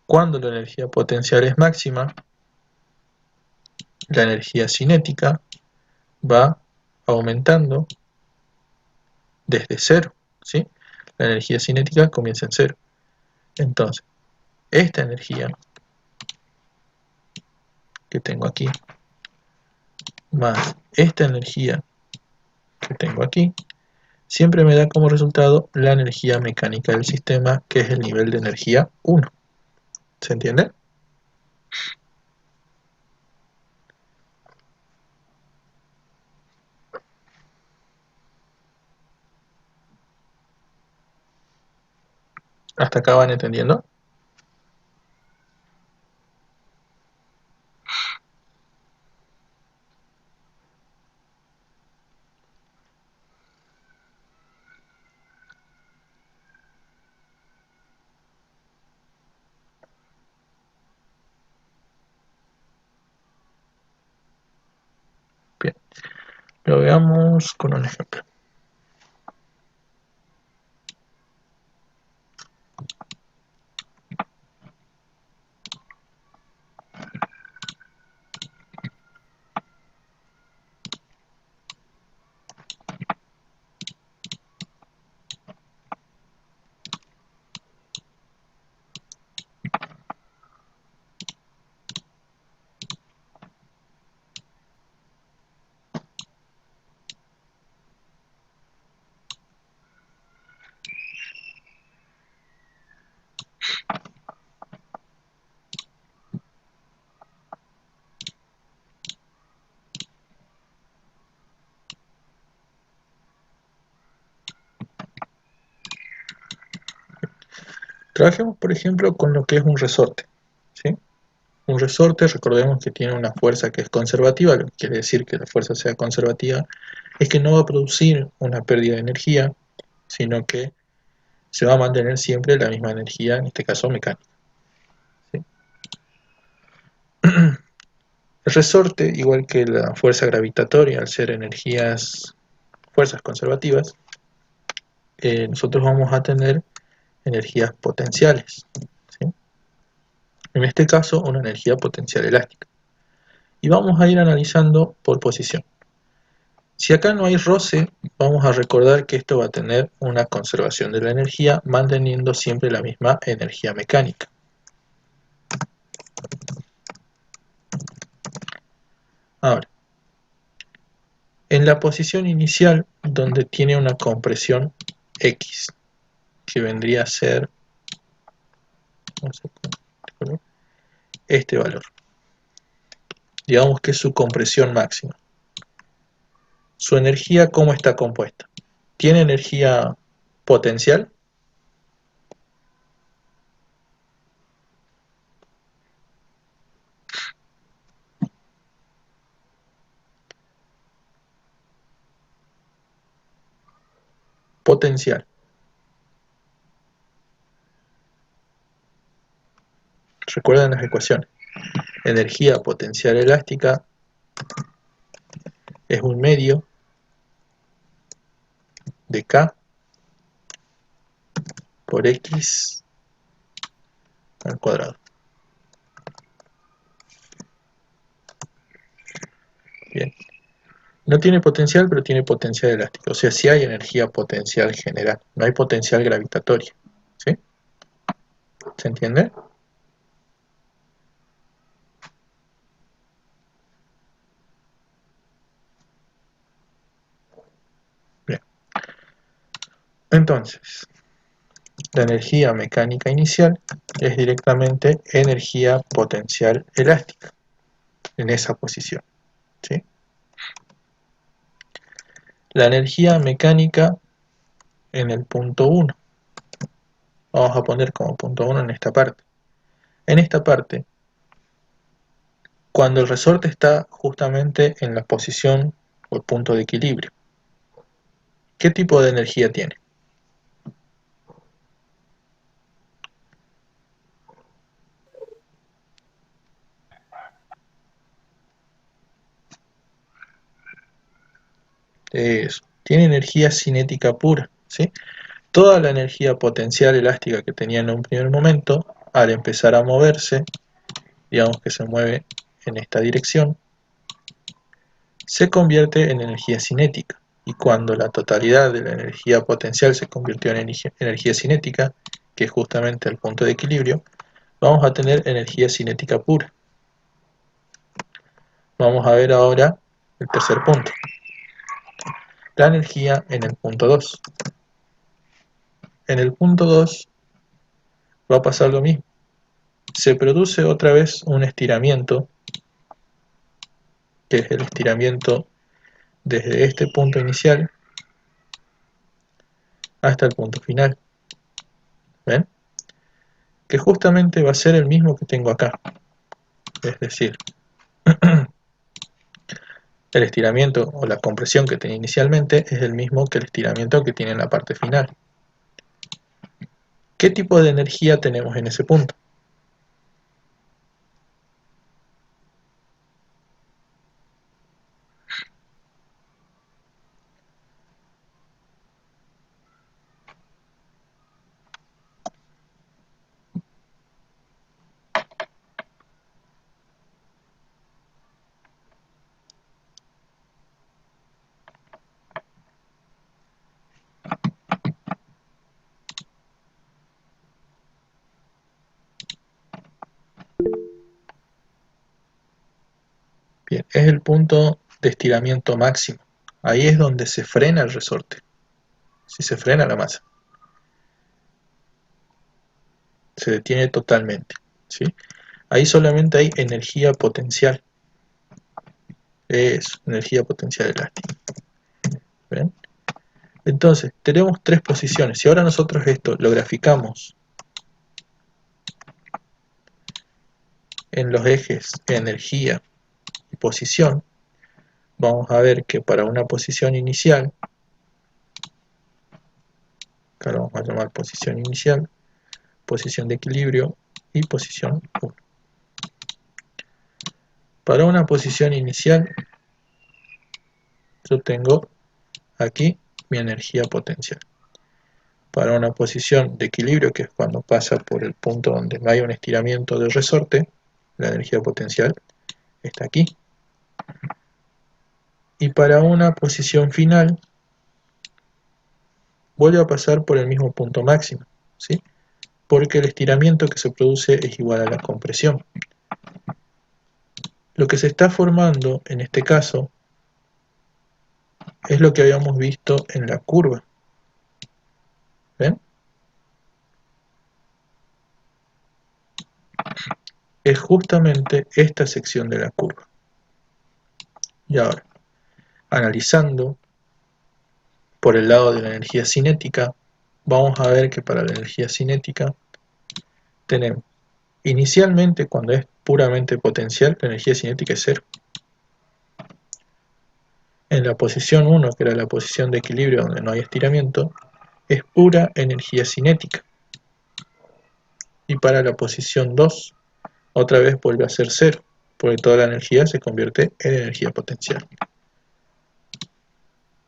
Cuando la energía potencial es máxima, la energía cinética va aumentando desde 0, ¿sí? La energía cinética comienza en 0. Entonces, esta energía que tengo aquí, más esta energía que tengo aquí, siempre me da como resultado la energía mecánica del sistema, que es el nivel de energía 1. ¿Se entiende? ¿Hasta acá van entendiendo? Bien, lo veamos con un ejemplo. Trabajemos, por ejemplo, con lo que es un resorte, ¿sí? Un resorte, recordemos que tiene una fuerza que es conservativa. Lo que quiere decir que la fuerza sea conservativa es que no va a producir una pérdida de energía, sino que se va a mantener siempre la misma energía, en este caso mecánica, ¿sí? El resorte, igual que la fuerza gravitatoria, al ser fuerzas conservativas, nosotros vamos a tener energías potenciales, ¿sí? En este caso, una energía potencial elástica. Y vamos a ir analizando por posición. Si acá no hay roce, vamos a recordar que esto va a tener una conservación de la energía, manteniendo siempre la misma energía mecánica. Ahora, en la posición inicial, donde tiene una compresión X, que vendría a ser este valor, digamos que es su compresión máxima. ¿Su energía cómo está compuesta? ¿Tiene energía potencial? Potencial. Recuerden las ecuaciones. Energía potencial elástica es un medio de K por X al cuadrado. Bien. No tiene potencial, pero tiene potencial elástico. O sea, sí hay energía potencial general. No hay potencial gravitatoria. ¿Sí? ¿Se entiende? Bien. Entonces, la energía mecánica inicial es directamente energía potencial elástica en esa posición. ¿Sí? La energía mecánica en el punto 1. Vamos a poner como punto 1 en esta parte. En esta parte, cuando el resorte está justamente en la posición o el punto de equilibrio, ¿qué tipo de energía tiene? Eso. Tiene energía cinética pura, ¿sí? Toda la energía potencial elástica que tenía en un primer momento, al empezar a moverse, digamos que se mueve en esta dirección, se convierte en energía cinética. Y cuando la totalidad de la energía potencial se convirtió en energía cinética, que es justamente el punto de equilibrio, vamos a tener energía cinética pura. Vamos a ver ahora el tercer punto. La energía en el punto 2. En el punto 2 va a pasar lo mismo. Se produce otra vez un estiramiento, que es el estiramiento desde este punto inicial hasta el punto final. ¿Ven? Que justamente va a ser el mismo que tengo acá. Es decir, el estiramiento o la compresión que tenía inicialmente es el mismo que el estiramiento que tiene en la parte final. ¿Qué tipo de energía tenemos en ese punto? Bien, es el punto de estiramiento máximo. Ahí es donde se frena el resorte. Si se frena la masa, se detiene totalmente, ¿sí? Ahí solamente hay energía potencial. Es energía potencial elástica. ¿Ven? Entonces, tenemos tres posiciones. Si ahora nosotros esto lo graficamos en los ejes energía y posición, vamos a ver que para una posición inicial, acá lo vamos a llamar posición inicial, posición de equilibrio y posición 1. Para una posición inicial, yo tengo aquí mi energía potencial. Para una posición de equilibrio, que es cuando pasa por el punto donde no hay un estiramiento del resorte, la energía potencial está aquí. Y para una posición final, vuelve a pasar por el mismo punto máximo, ¿sí? Porque el estiramiento que se produce es igual a la compresión. Lo que se está formando en este caso es lo que habíamos visto en la curva. ¿Ven? Es justamente esta sección de la curva. Y ahora, analizando por el lado de la energía cinética, vamos a ver que para la energía cinética tenemos inicialmente, cuando es puramente potencial, la energía cinética es 0. En la posición 1, que era la posición de equilibrio donde no hay estiramiento, es pura energía cinética. Y para la posición 2, otra vez vuelve a ser 0, porque toda la energía se convierte en energía potencial.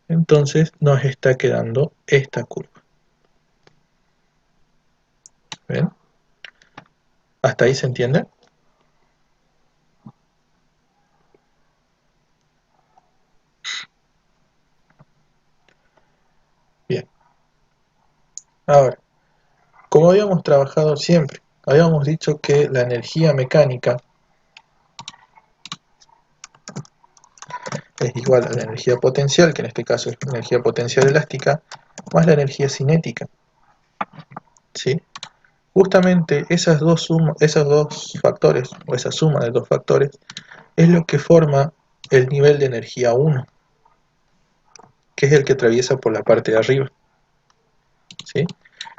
Entonces nos está quedando esta curva. ¿Ven? ¿Hasta ahí se entiende? Bien. Ahora, como habíamos trabajado siempre, habíamos dicho que la energía mecánica es igual a la energía potencial, que en este caso es la energía potencial elástica, más la energía cinética. ¿Sí? Justamente esos dos factores, o esa suma de dos factores, es lo que forma el nivel de energía 1, que es el que atraviesa por la parte de arriba. ¿Sí?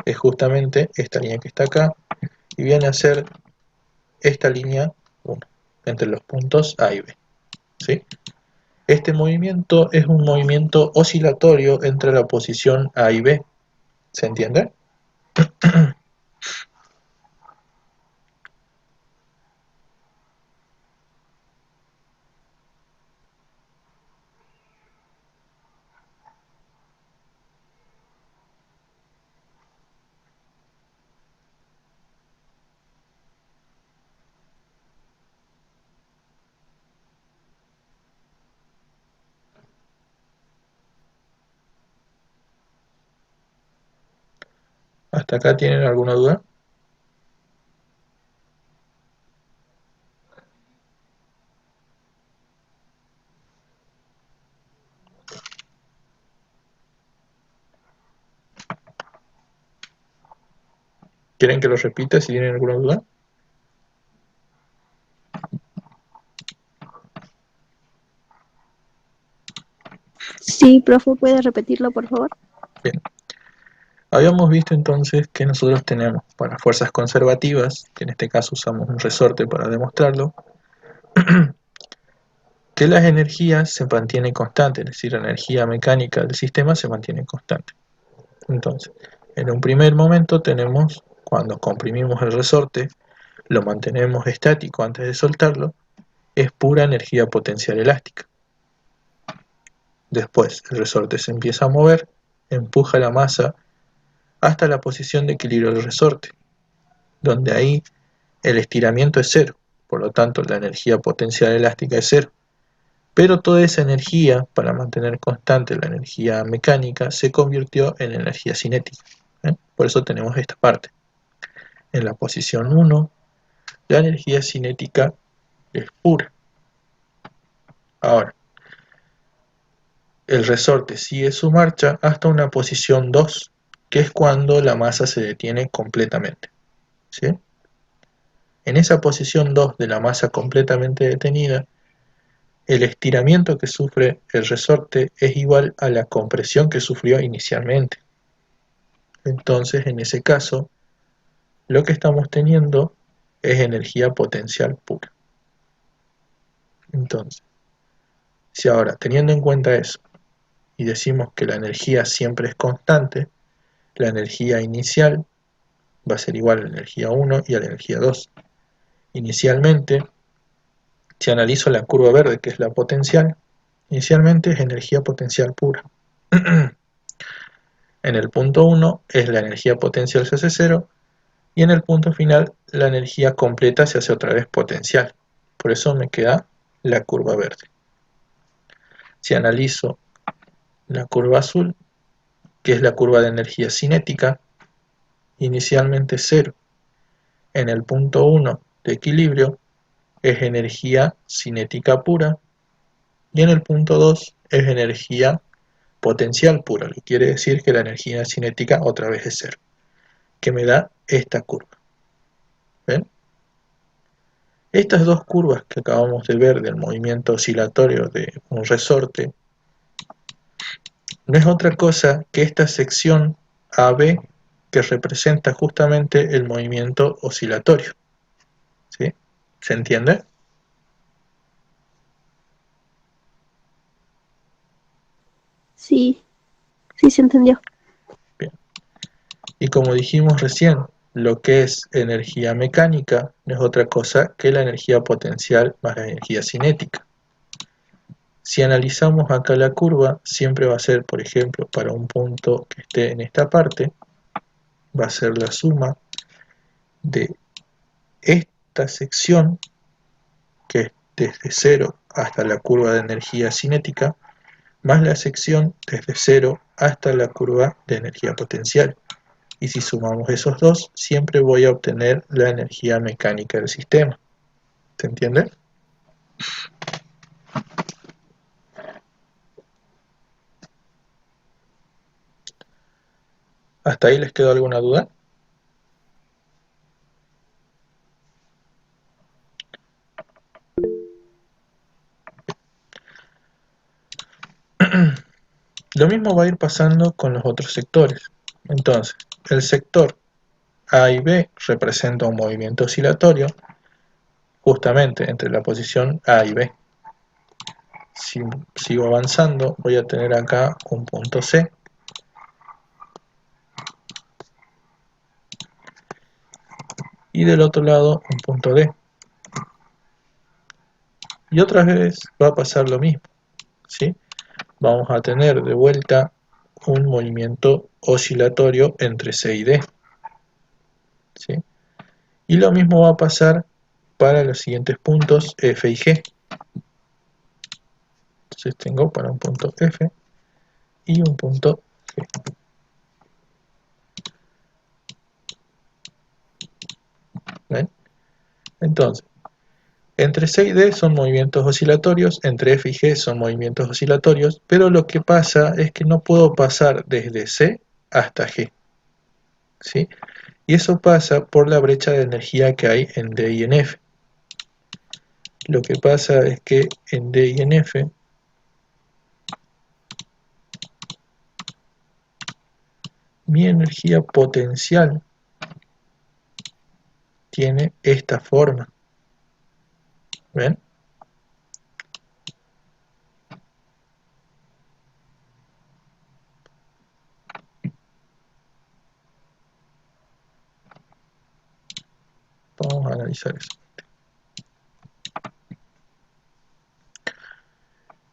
Es justamente esta línea que está acá, y viene a ser esta línea 1, entre los puntos A y B. ¿Sí? Este movimiento es un movimiento oscilatorio entre la posición A y B. ¿Se entiende? ¿Hasta acá tienen alguna duda? ¿Quieren que lo repita si tienen alguna duda? Sí, profe, ¿puede repetirlo, por favor? Bien. Habíamos visto entonces que nosotros tenemos para fuerzas conservativas, que en este caso usamos un resorte para demostrarlo, que las energías se mantienen constantes, es decir, la energía mecánica del sistema se mantiene constante. Entonces, en un primer momento tenemos, cuando comprimimos el resorte, lo mantenemos estático antes de soltarlo, es pura energía potencial elástica. Después, el resorte se empieza a mover, empuja la masa hasta la posición de equilibrio del resorte, donde ahí el estiramiento es cero, por lo tanto la energía potencial elástica es cero. Pero toda esa energía, para mantener constante la energía mecánica, se convirtió en energía cinética. Por eso tenemos esta parte. En la posición 1, la energía cinética es pura. Ahora, el resorte sigue su marcha hasta una posición 2, que es cuando la masa se detiene completamente. ¿Sí? En esa posición 2 de la masa completamente detenida, el estiramiento que sufre el resorte es igual a la compresión que sufrió inicialmente. Entonces, en ese caso, lo que estamos teniendo es energía potencial pura. Entonces, si ahora, teniendo en cuenta eso, y decimos que la energía siempre es constante, la energía inicial va a ser igual a la energía 1 y a la energía 2. Inicialmente, si analizo la curva verde, que es la potencial, inicialmente es energía potencial pura. En el punto 1 es la energía potencial se hace 0, y en el punto final la energía completa se hace otra vez potencial. Por eso me queda la curva verde. Si analizo la curva azul, que es la curva de energía cinética, inicialmente 0. En el punto 1 de equilibrio es energía cinética pura, y en el punto 2 es energía potencial pura, lo que quiere decir que la energía cinética otra vez es 0, que me da esta curva. ¿Ven? Estas dos curvas que acabamos de ver del movimiento oscilatorio de un resorte no es otra cosa que esta sección AB que representa justamente el movimiento oscilatorio. ¿Sí? ¿Se entiende? Sí, sí se entendió. Bien. Y como dijimos recién, lo que es energía mecánica no es otra cosa que la energía potencial más la energía cinética. Si analizamos acá la curva, siempre va a ser, por ejemplo, para un punto que esté en esta parte, va a ser la suma de esta sección, que es desde 0 hasta la curva de energía cinética, más la sección desde 0 hasta la curva de energía potencial. Y si sumamos esos dos, siempre voy a obtener la energía mecánica del sistema. ¿Se entiende? ¿Hasta ahí les quedó alguna duda? Lo mismo va a ir pasando con los otros sectores. Entonces, el sector A y B representa un movimiento oscilatorio justamente entre la posición A y B. Si sigo avanzando, voy a tener acá un punto C. Y del otro lado un punto D. Y otra vez va a pasar lo mismo, ¿sí? Vamos a tener de vuelta un movimiento oscilatorio entre C y D, ¿sí? Y lo mismo va a pasar para los siguientes puntos F y G. Entonces tengo para un punto F y un punto G. ¿Ven? Entonces, entre C y D son movimientos oscilatorios, entre F y G son movimientos oscilatorios, pero lo que pasa es que no puedo pasar desde C hasta G, ¿sí? Y eso pasa por la brecha de energía que hay en D y en F. Lo que pasa es que en D y en F mi energía potencial tiene esta forma. ¿Ven? Vamos a analizar eso.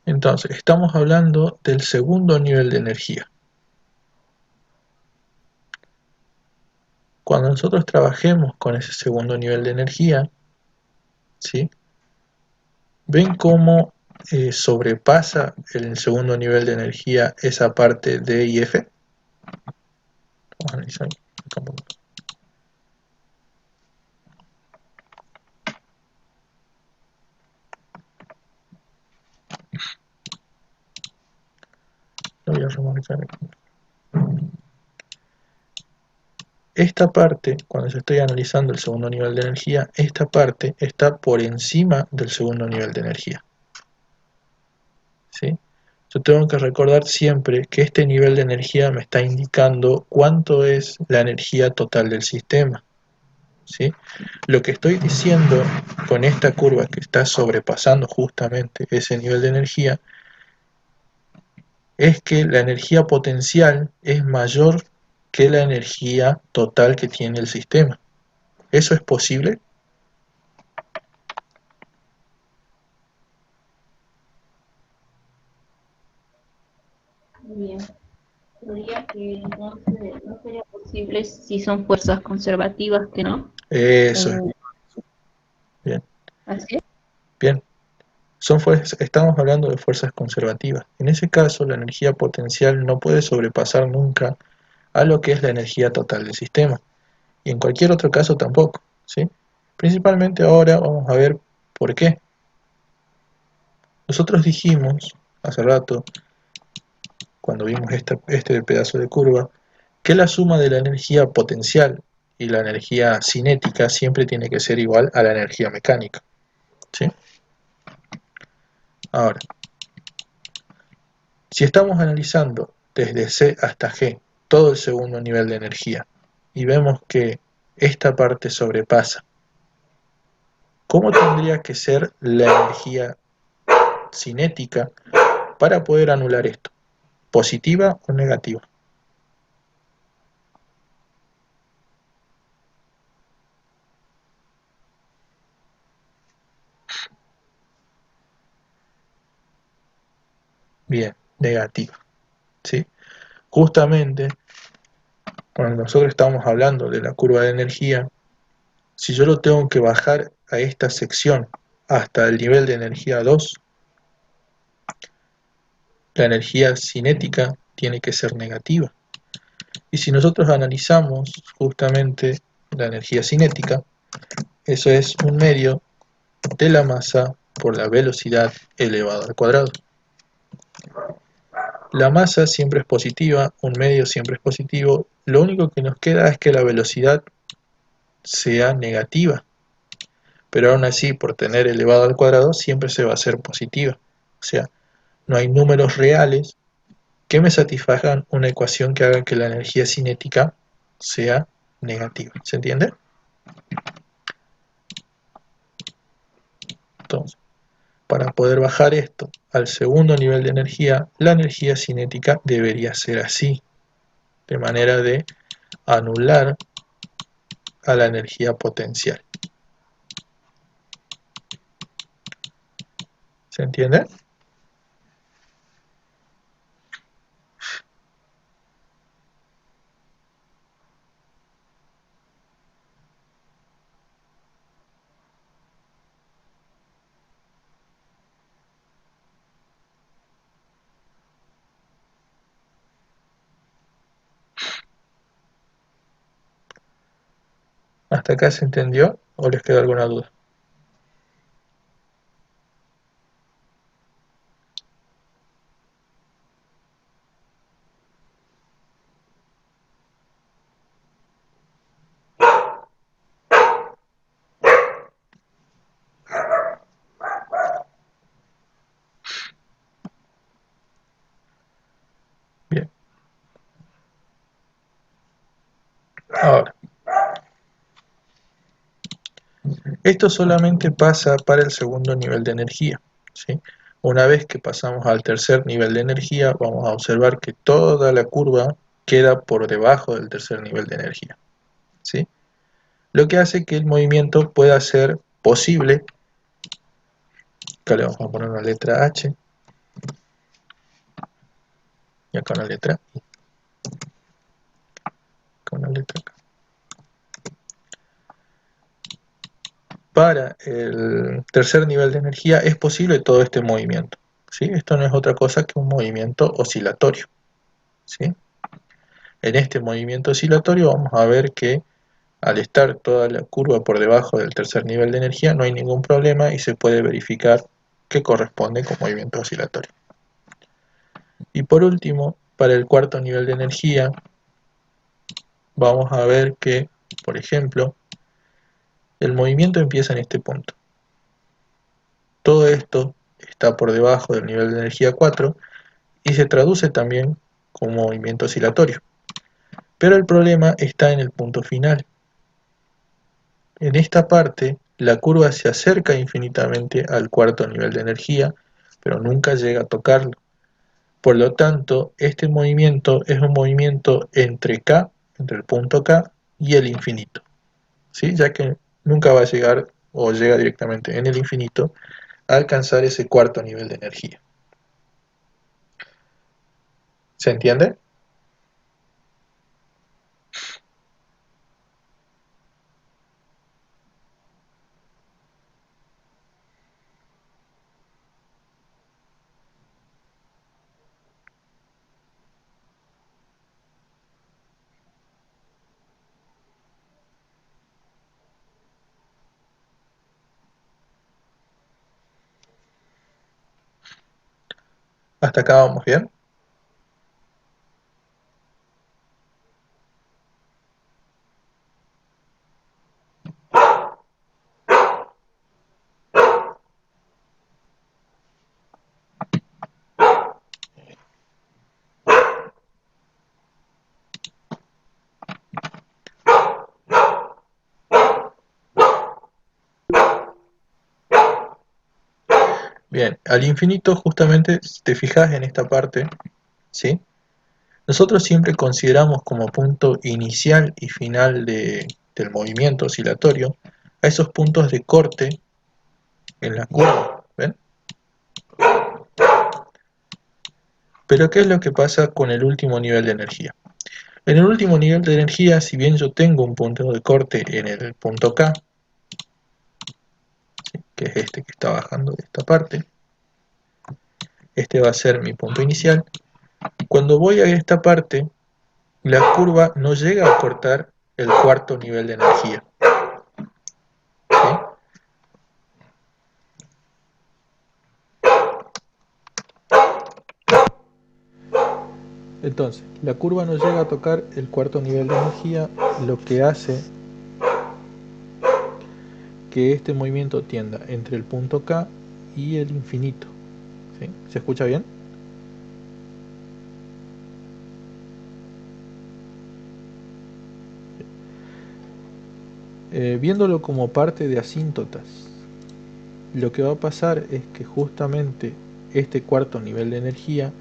Entonces, estamos hablando del segundo nivel de energía. Cuando nosotros trabajemos con ese segundo nivel de energía, ¿sí? ¿Ven cómo sobrepasa el segundo nivel de energía esa parte D y F? Vamos a analizar acá un poco. Lo voy a remarcar aquí. Esta parte, cuando yo estoy analizando el segundo nivel de energía, esta parte está por encima del segundo nivel de energía, ¿sí? Yo tengo que recordar siempre que este nivel de energía me está indicando cuánto es la energía total del sistema, ¿sí? Lo que estoy diciendo con esta curva que está sobrepasando justamente ese nivel de energía es que la energía potencial es mayor que la energía total que tiene el sistema. ¿Eso es posible? Bien. Diría que entonces no sería posible si son fuerzas conservativas, que no. Eso es. Bien. ¿Así es? Bien. Estamos hablando de fuerzas conservativas. En ese caso, la energía potencial no puede sobrepasar nunca a lo que es la energía total del sistema. Y en cualquier otro caso tampoco, ¿sí? Principalmente ahora vamos a ver por qué. Nosotros dijimos hace rato, cuando vimos este pedazo de curva, que la suma de la energía potencial y la energía cinética siempre tiene que ser igual a la energía mecánica, ¿sí? Ahora, si estamos analizando desde C hasta G todo el segundo nivel de energía y vemos que esta parte sobrepasa, ¿cómo tendría que ser la energía cinética para poder anular esto? ¿Positiva o negativa? Bien, negativa, ¿sí? Justamente cuando nosotros estamos hablando de la curva de energía, si yo lo tengo que bajar a esta sección hasta el nivel de energía 2, la energía cinética tiene que ser negativa. Y si nosotros analizamos justamente la energía cinética, eso es un medio de la masa por la velocidad elevado al cuadrado. La masa siempre es positiva, un medio siempre es positivo, lo único que nos queda es que la velocidad sea negativa, pero aún así por tener elevado al cuadrado siempre se va a hacer positiva, o sea, no hay números reales que me satisfagan una ecuación que haga que la energía cinética sea negativa, ¿se entiende? Entonces, para poder bajar esto al segundo nivel de energía, la energía cinética debería ser así, de manera de anular a la energía potencial. ¿Se entiende? ¿Hasta acá se entendió o les queda alguna duda? Bien. Ahora, esto solamente pasa para el segundo nivel de energía, ¿sí? Una vez que pasamos al tercer nivel de energía, vamos a observar que toda la curva queda por debajo del tercer nivel de energía, ¿sí? Lo que hace que el movimiento pueda ser posible. Acá le vamos a poner una letra H y acá una letra I. Acá una letra K. Para el tercer nivel de energía es posible todo este movimiento, ¿sí? Esto no es otra cosa que un movimiento oscilatorio, ¿sí? En este movimiento oscilatorio vamos a ver que al estar toda la curva por debajo del tercer nivel de energía no hay ningún problema y se puede verificar que corresponde con movimiento oscilatorio. Y por último, para el cuarto nivel de energía vamos a ver que, por ejemplo, el movimiento empieza en este punto. Todo esto está por debajo del nivel de energía 4 y se traduce también como movimiento oscilatorio. Pero el problema está en el punto final. En esta parte, la curva se acerca infinitamente al cuarto nivel de energía, pero nunca llega a tocarlo. Por lo tanto, este movimiento es un movimiento entre K, entre el punto K y el infinito, ¿sí? Ya que nunca va a llegar o llega directamente en el infinito a alcanzar ese cuarto nivel de energía. ¿Se entiende? ¿Hasta acá vamos bien? Bien, al infinito justamente, si te fijas en esta parte, ¿sí? Nosotros siempre consideramos como punto inicial y final del movimiento oscilatorio a esos puntos de corte en la curva, ¿ven? Pero ¿qué es lo que pasa con el último nivel de energía? En el último nivel de energía, si bien yo tengo un punto de corte en el punto K, que es este que está bajando de esta parte. Este va a ser mi punto inicial. Cuando voy a esta parte, la curva no llega a cortar el cuarto nivel de energía. ¿Sí? Entonces, la curva no llega a tocar el cuarto nivel de energía, lo que hace que este movimiento tienda entre el punto K y el infinito. ¿Sí? ¿Se escucha bien? Viéndolo como parte de asíntotas, lo que va a pasar es que justamente este cuarto nivel de energía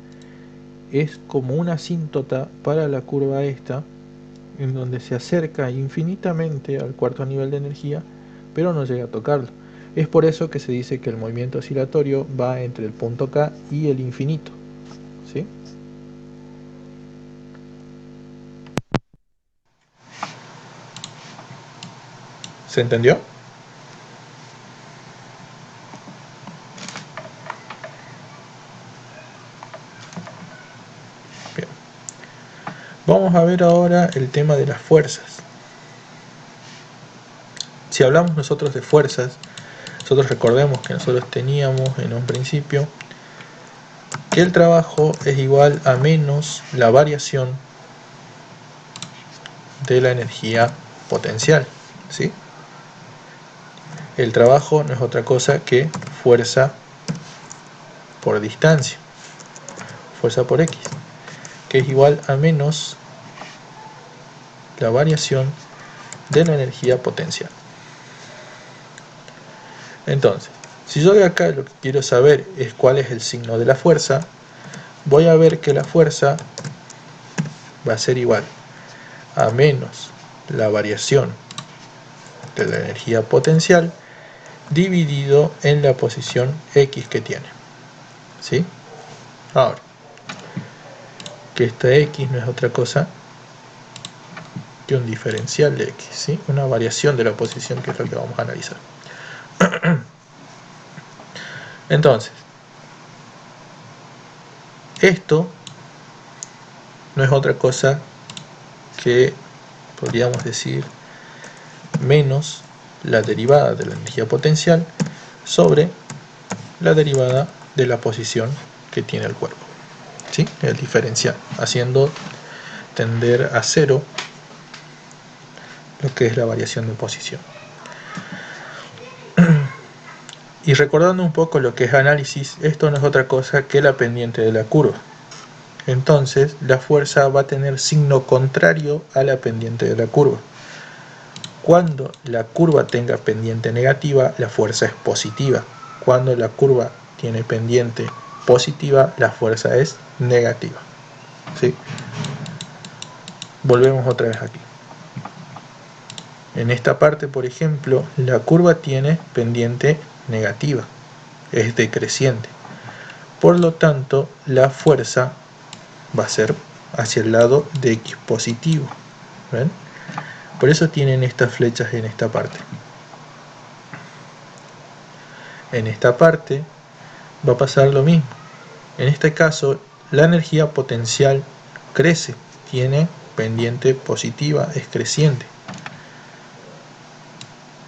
es como una asíntota para la curva esta, en donde se acerca infinitamente al cuarto nivel de energía, pero no llega a tocarlo. Es por eso que se dice que el movimiento oscilatorio va entre el punto K y el infinito. ¿Sí? ¿Se entendió? Bien. Vamos a ver ahora el tema de las fuerzas. Si hablamos nosotros de fuerzas, nosotros recordemos que nosotros teníamos en un principio que el trabajo es igual a menos la variación de la energía potencial, ¿sí? El trabajo no es otra cosa que fuerza por distancia, fuerza por X, que es igual a menos la variación de la energía potencial. Entonces, si yo de acá lo que quiero saber es cuál es el signo de la fuerza, voy a ver que la fuerza va a ser igual a menos la variación de la energía potencial dividido en la posición X que tiene. ¿Sí? Ahora, que esta X no es otra cosa que un diferencial de X, ¿sí? Una variación de la posición, que es lo que vamos a analizar. Entonces, esto no es otra cosa que, podríamos decir, menos la derivada de la energía potencial sobre la derivada de la posición que tiene el cuerpo, ¿sí? El diferencial, haciendo tender a cero lo que es la variación de posición. Y recordando un poco lo que es análisis, esto no es otra cosa que la pendiente de la curva. Entonces, la fuerza va a tener signo contrario a la pendiente de la curva. Cuando la curva tenga pendiente negativa, la fuerza es positiva. Cuando la curva tiene pendiente positiva, la fuerza es negativa. ¿Sí? Volvemos otra vez aquí. En esta parte, por ejemplo, la curva tiene pendiente negativa, es decreciente. Por lo tanto, la fuerza va a ser hacia el lado de X positivo. ¿Ven? Por eso tienen estas flechas en esta parte. En esta parte va a pasar lo mismo. En este caso, la energía potencial crece, tiene pendiente positiva, es creciente.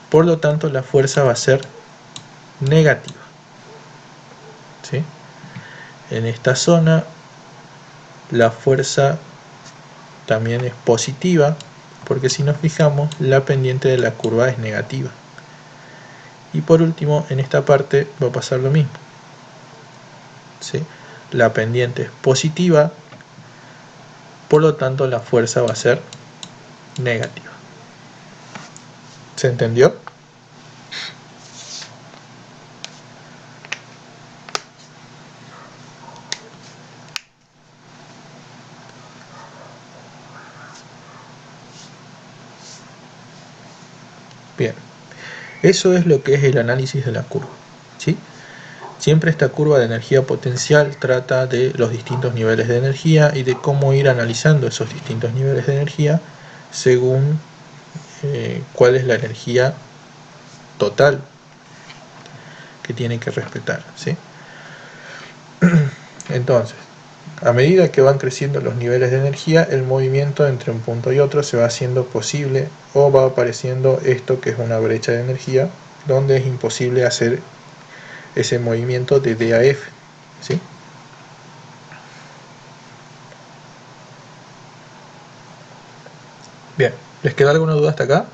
Por lo tanto, la fuerza va a ser negativa. ¿Sí? En esta zona, la fuerza también es positiva, porque si nos fijamos, la pendiente de la curva es negativa. Y por último, en esta parte va a pasar lo mismo. ¿Sí? La pendiente es positiva, por lo tanto la fuerza va a ser negativa. ¿Se entendió? Bien, eso es lo que es el análisis de la curva, ¿sí? Siempre esta curva de energía potencial trata de los distintos niveles de energía y de cómo ir analizando esos distintos niveles de energía según cuál es la energía total que tiene que respetar, ¿sí? Entonces, a medida que van creciendo los niveles de energía, el movimiento entre un punto y otro se va haciendo posible, o va apareciendo esto que es una brecha de energía, donde es imposible hacer ese movimiento de D a F, ¿sí? Bien, ¿les queda alguna duda hasta acá?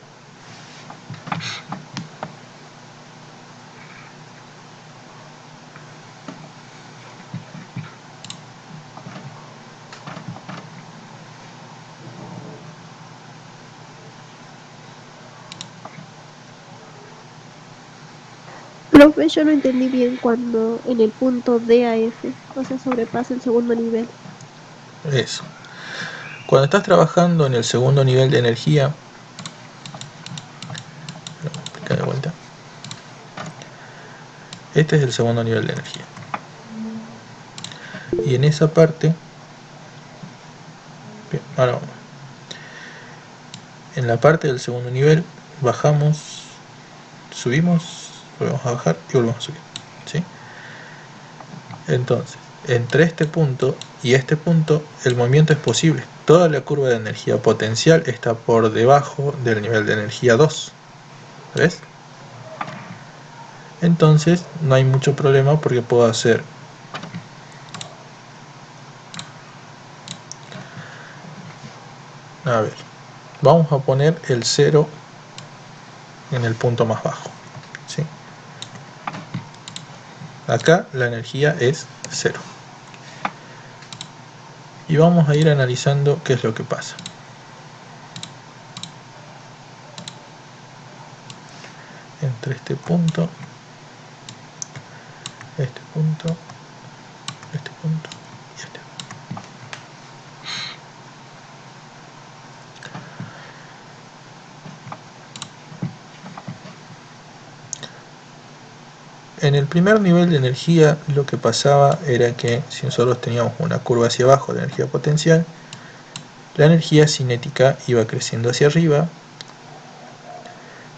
Profe, yo no entendí bien cuando en el punto D a F, o sea, sobrepasa el segundo nivel. Eso. Cuando estás trabajando en el segundo nivel de energía, lo voy a explicar de vuelta. Este es el segundo nivel de energía. Y en esa parte, bien, ahora vamos. En la parte del segundo nivel bajamos, subimos, volvemos a bajar y volvemos a subir, ¿sí? Entonces, entre este punto y este punto el movimiento es posible. Toda la curva de energía potencial está por debajo del nivel de energía 2. ¿Ves? Entonces no hay mucho problema porque puedo hacer a ver, vamos a poner el 0 en el punto más bajo, ¿sí? Acá la energía es 0. Y vamos a ir analizando qué es lo que pasa. Entre este punto y este punto. En el primer nivel de energía lo que pasaba era que si nosotros teníamos una curva hacia abajo de energía potencial, la energía cinética iba creciendo hacia arriba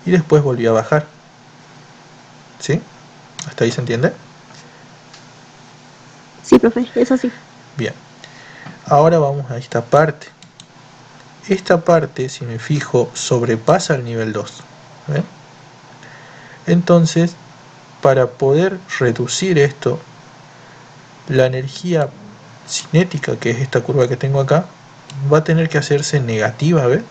y después volvía a bajar. ¿Sí? ¿Hasta ahí se entiende? Sí, profe, eso sí. Bien. Ahora vamos a esta parte. Esta parte, si me fijo, sobrepasa el nivel 2. ¿Ven? Entonces, para poder reducir esto, la energía cinética, que es esta curva que tengo acá, va a tener que hacerse negativa, ¿ves?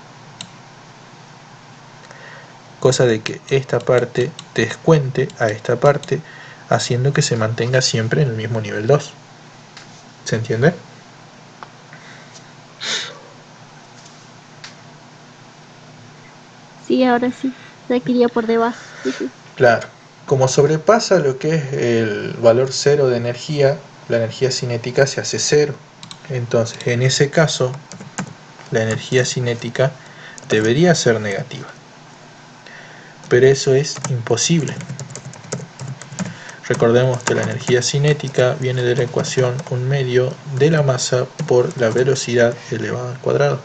Cosa de que esta parte descuente a esta parte, haciendo que se mantenga siempre en el mismo nivel 2. ¿Se entiende? Sí, ahora sí. Ya quería por debajo. Sí, sí. Claro. Como sobrepasa lo que es el valor 0 de energía, la energía cinética se hace 0. Entonces, en ese caso, la energía cinética debería ser negativa. Pero eso es imposible. Recordemos que la energía cinética viene de la ecuación 1/2 de la masa por la velocidad elevada al cuadrado.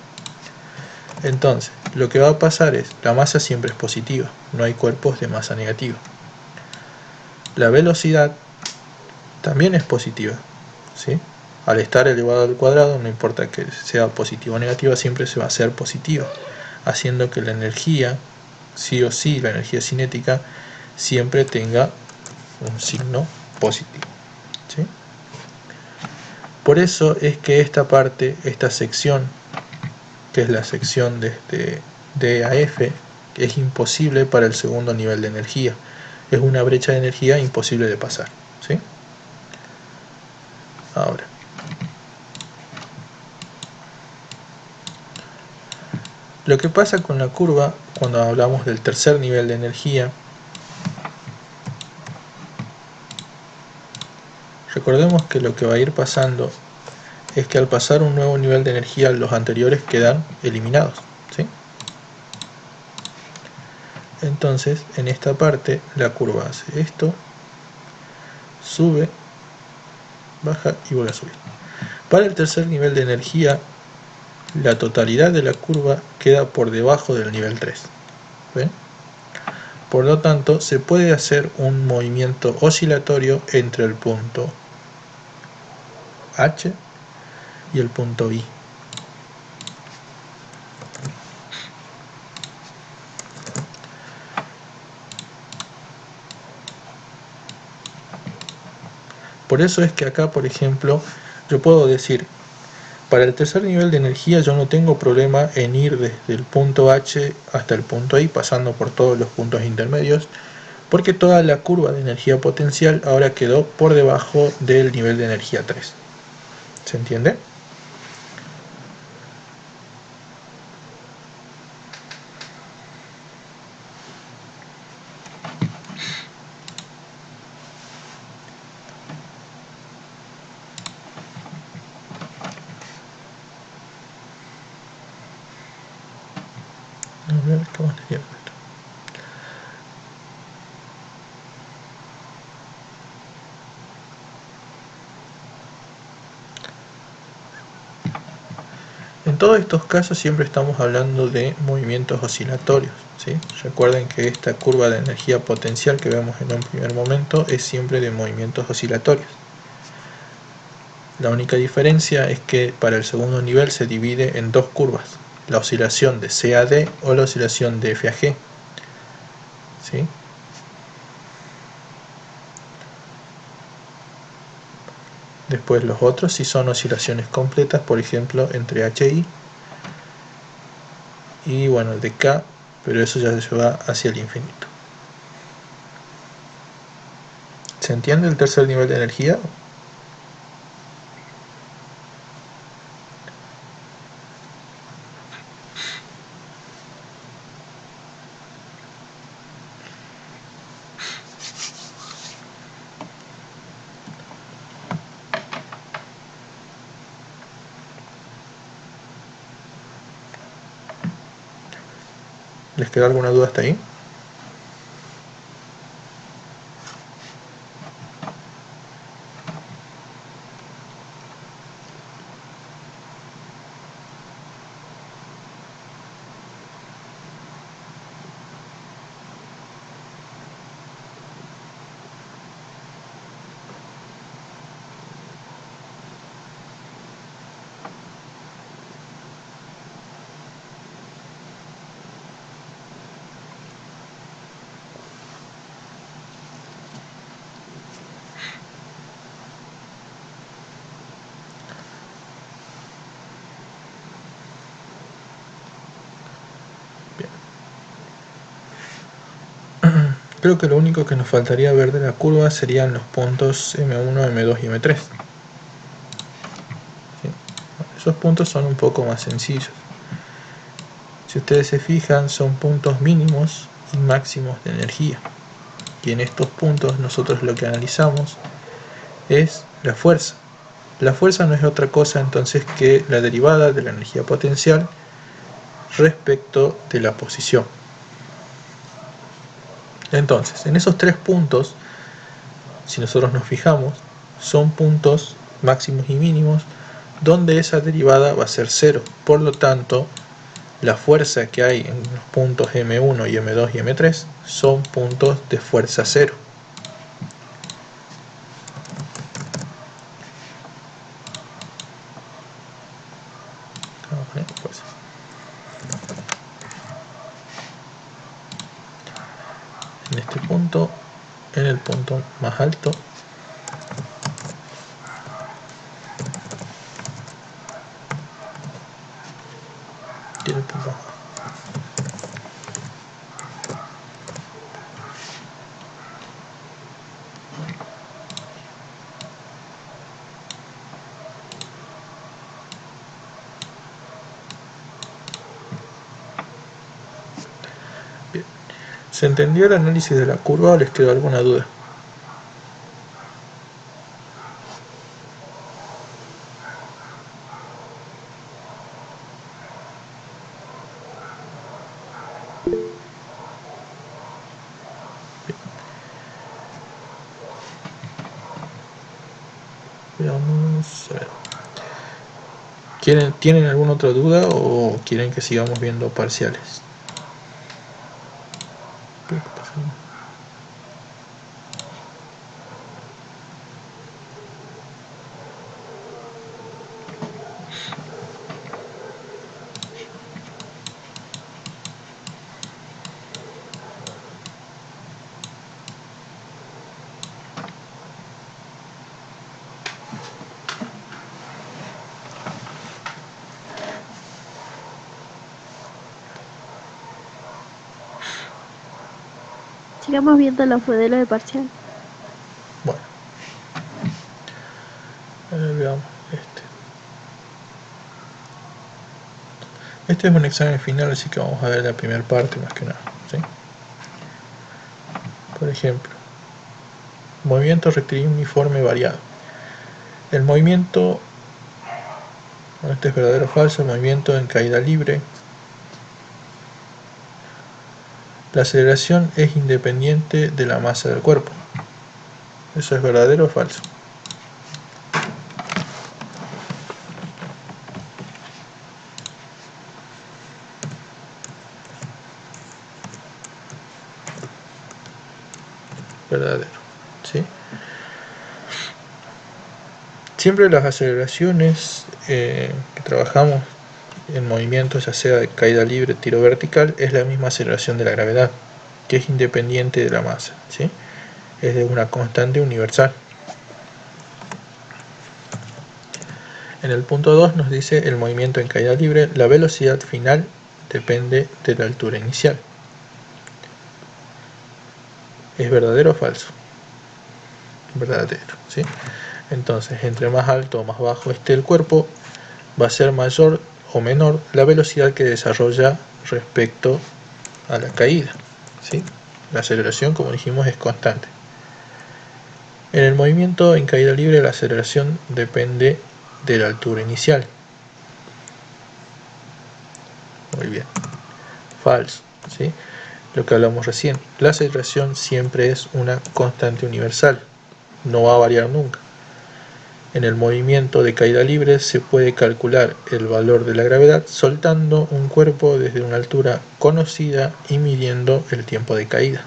Entonces, lo que va a pasar es, la masa siempre es positiva, no hay cuerpos de masa negativa. La velocidad también es positiva, ¿sí? Al estar elevado al cuadrado, no importa que sea positiva o negativa, siempre se va a hacer positiva, haciendo que la energía, sí o sí, la energía cinética, siempre tenga un signo positivo, ¿sí? Por eso es que esta parte, esta sección, que es la sección desde D a F, es imposible para el segundo nivel de energía. Es una brecha de energía imposible de pasar, ¿sí? Ahora, lo que pasa con la curva cuando hablamos del tercer nivel de energía, recordemos que lo que va a ir pasando es que al pasar un nuevo nivel de energía, los anteriores quedan eliminados, ¿sí? Entonces, en esta parte, la curva hace esto, sube, baja y vuelve a subir. Para el tercer nivel de energía, la totalidad de la curva queda por debajo del nivel 3. ¿Ven? Por lo tanto, se puede hacer un movimiento oscilatorio entre el punto H y el punto I. Por eso es que acá, por ejemplo, yo puedo decir, para el tercer nivel de energía yo no tengo problema en ir desde el punto H hasta el punto I, pasando por todos los puntos intermedios, porque toda la curva de energía potencial ahora quedó por debajo del nivel de energía 3. ¿Se entiende? A ver, ¿cómo le llamo esto? En todos estos casos siempre estamos hablando de movimientos oscilatorios, ¿sí? Recuerden que esta curva de energía potencial que vemos en un primer momento es siempre de movimientos oscilatorios. La única diferencia es que para el segundo nivel se divide en dos curvas, la oscilación de C a D o la oscilación de F a G, ¿sí? Después los otros sí son oscilaciones completas, por ejemplo entre H y I, y bueno, de K, pero eso ya se va hacia el infinito. ¿Se entiende el tercer nivel de energía? ¿Les queda alguna duda hasta ahí? Creo que lo único que nos faltaría ver de la curva serían los puntos M1, M2 y M3. ¿Sí? Esos puntos son un poco más sencillos. Si ustedes se fijan, son puntos mínimos y máximos de energía. Y en estos puntos nosotros lo que analizamos es la fuerza. La fuerza no es otra cosa entonces que la derivada de la energía potencial respecto de la posición. Entonces, en esos tres puntos, si nosotros nos fijamos, son puntos máximos y mínimos donde esa derivada va a ser 0. Por lo tanto, la fuerza que hay en los puntos M1 y M2 y M3 son puntos de fuerza 0. En este punto, en el punto más alto, y en el punto más bajo. Bien. ¿Se entendió el análisis de la curva o les quedó alguna duda? Veamos, a ver. ¿Tienen alguna otra duda o quieren que sigamos viendo parciales? Espera, ¿qué pasa? Sigamos viendo los modelos de parcial. Bueno, a ver, veamos este. Este es un examen final, así que vamos a ver la primera parte más que nada, ¿sí? Por ejemplo, movimiento rectilíneo uniforme variado. El movimiento, bueno, este es verdadero o falso, el movimiento en caída libre. La aceleración es independiente de la masa del cuerpo. ¿Eso es verdadero o falso? Verdadero, ¿sí? Siempre las aceleraciones que trabajamos en movimientos, ya sea de caída libre, tiro vertical, es la misma aceleración de la gravedad, que es independiente de la masa, ¿sí? Es de una constante universal. En el punto 2 nos dice el movimiento en caída libre, la velocidad final depende de la altura inicial. ¿Es verdadero o falso? Verdadero, ¿sí? Entonces, entre más alto o más bajo esté el cuerpo, va a ser mayor o menor la velocidad que desarrolla respecto a la caída, ¿sí? La aceleración, como dijimos, es constante. En el movimiento en caída libre, la aceleración depende de la altura inicial. Muy bien. Falso, ¿sí? Lo que hablamos recién. La aceleración siempre es una constante universal. No va a variar nunca. En el movimiento de caída libre se puede calcular el valor de la gravedad soltando un cuerpo desde una altura conocida y midiendo el tiempo de caída.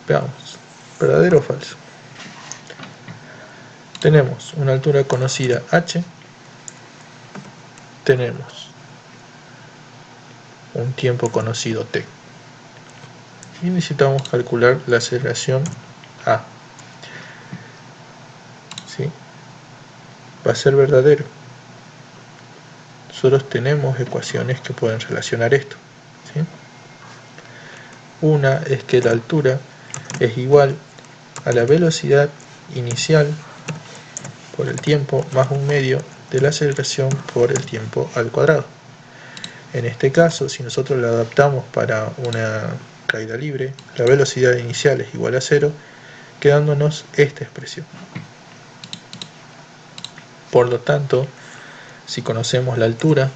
Veamos, ¿verdadero o falso? Tenemos una altura conocida h, tenemos un tiempo conocido t, y necesitamos calcular la aceleración a. ¿Sí? Va a ser verdadero. Nosotros tenemos ecuaciones que pueden relacionar esto, ¿sí? Una es que la altura es igual a la velocidad inicial por el tiempo más un medio de la aceleración por el tiempo al cuadrado. En este caso, si nosotros lo adaptamos para una caída libre, la velocidad inicial es igual a 0, quedándonos esta expresión. Por lo tanto, si conocemos la altura,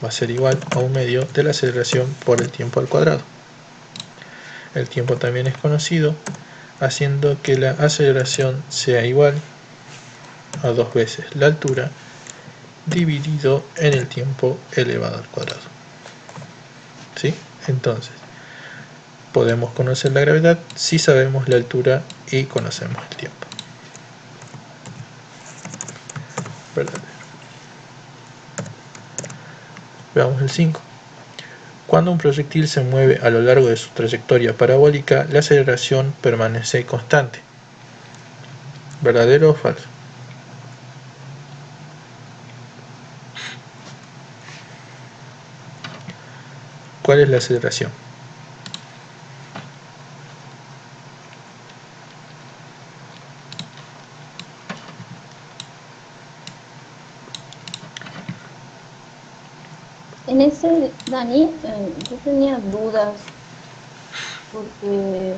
va a ser igual a un medio de la aceleración por el tiempo al cuadrado. El tiempo también es conocido, haciendo que la aceleración sea igual a 2 veces la altura dividido en el tiempo elevado al cuadrado. ¿Sí? Entonces, podemos conocer la gravedad si sabemos la altura y conocemos el tiempo. Verdadero. Veamos el 5. Cuando un proyectil se mueve a lo largo de su trayectoria parabólica, la aceleración permanece constante. ¿Verdadero o falso? ¿Cuál es la aceleración? En ese, Dani, yo tenía dudas porque,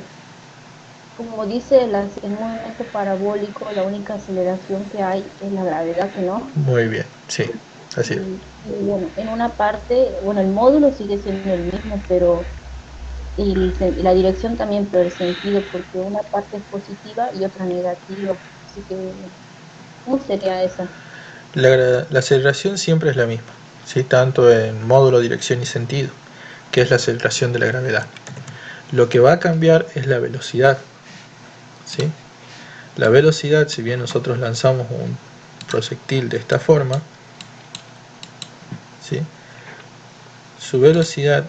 como dice el movimiento parabólico, la única aceleración que hay es la gravedad, ¿no? Muy bien, sí, así es. Y bueno, en una parte, bueno, el módulo sigue siendo el mismo, pero la dirección también, pero el sentido, porque una parte es positiva y otra negativa. Así que, ¿cómo sería esa? La aceleración siempre es la misma, ¿sí? Tanto en módulo, dirección y sentido, que es la aceleración de la gravedad. Lo que va a cambiar es la velocidad, ¿sí? La velocidad, si bien nosotros lanzamos un proyectil de esta forma, ¿sí? Su velocidad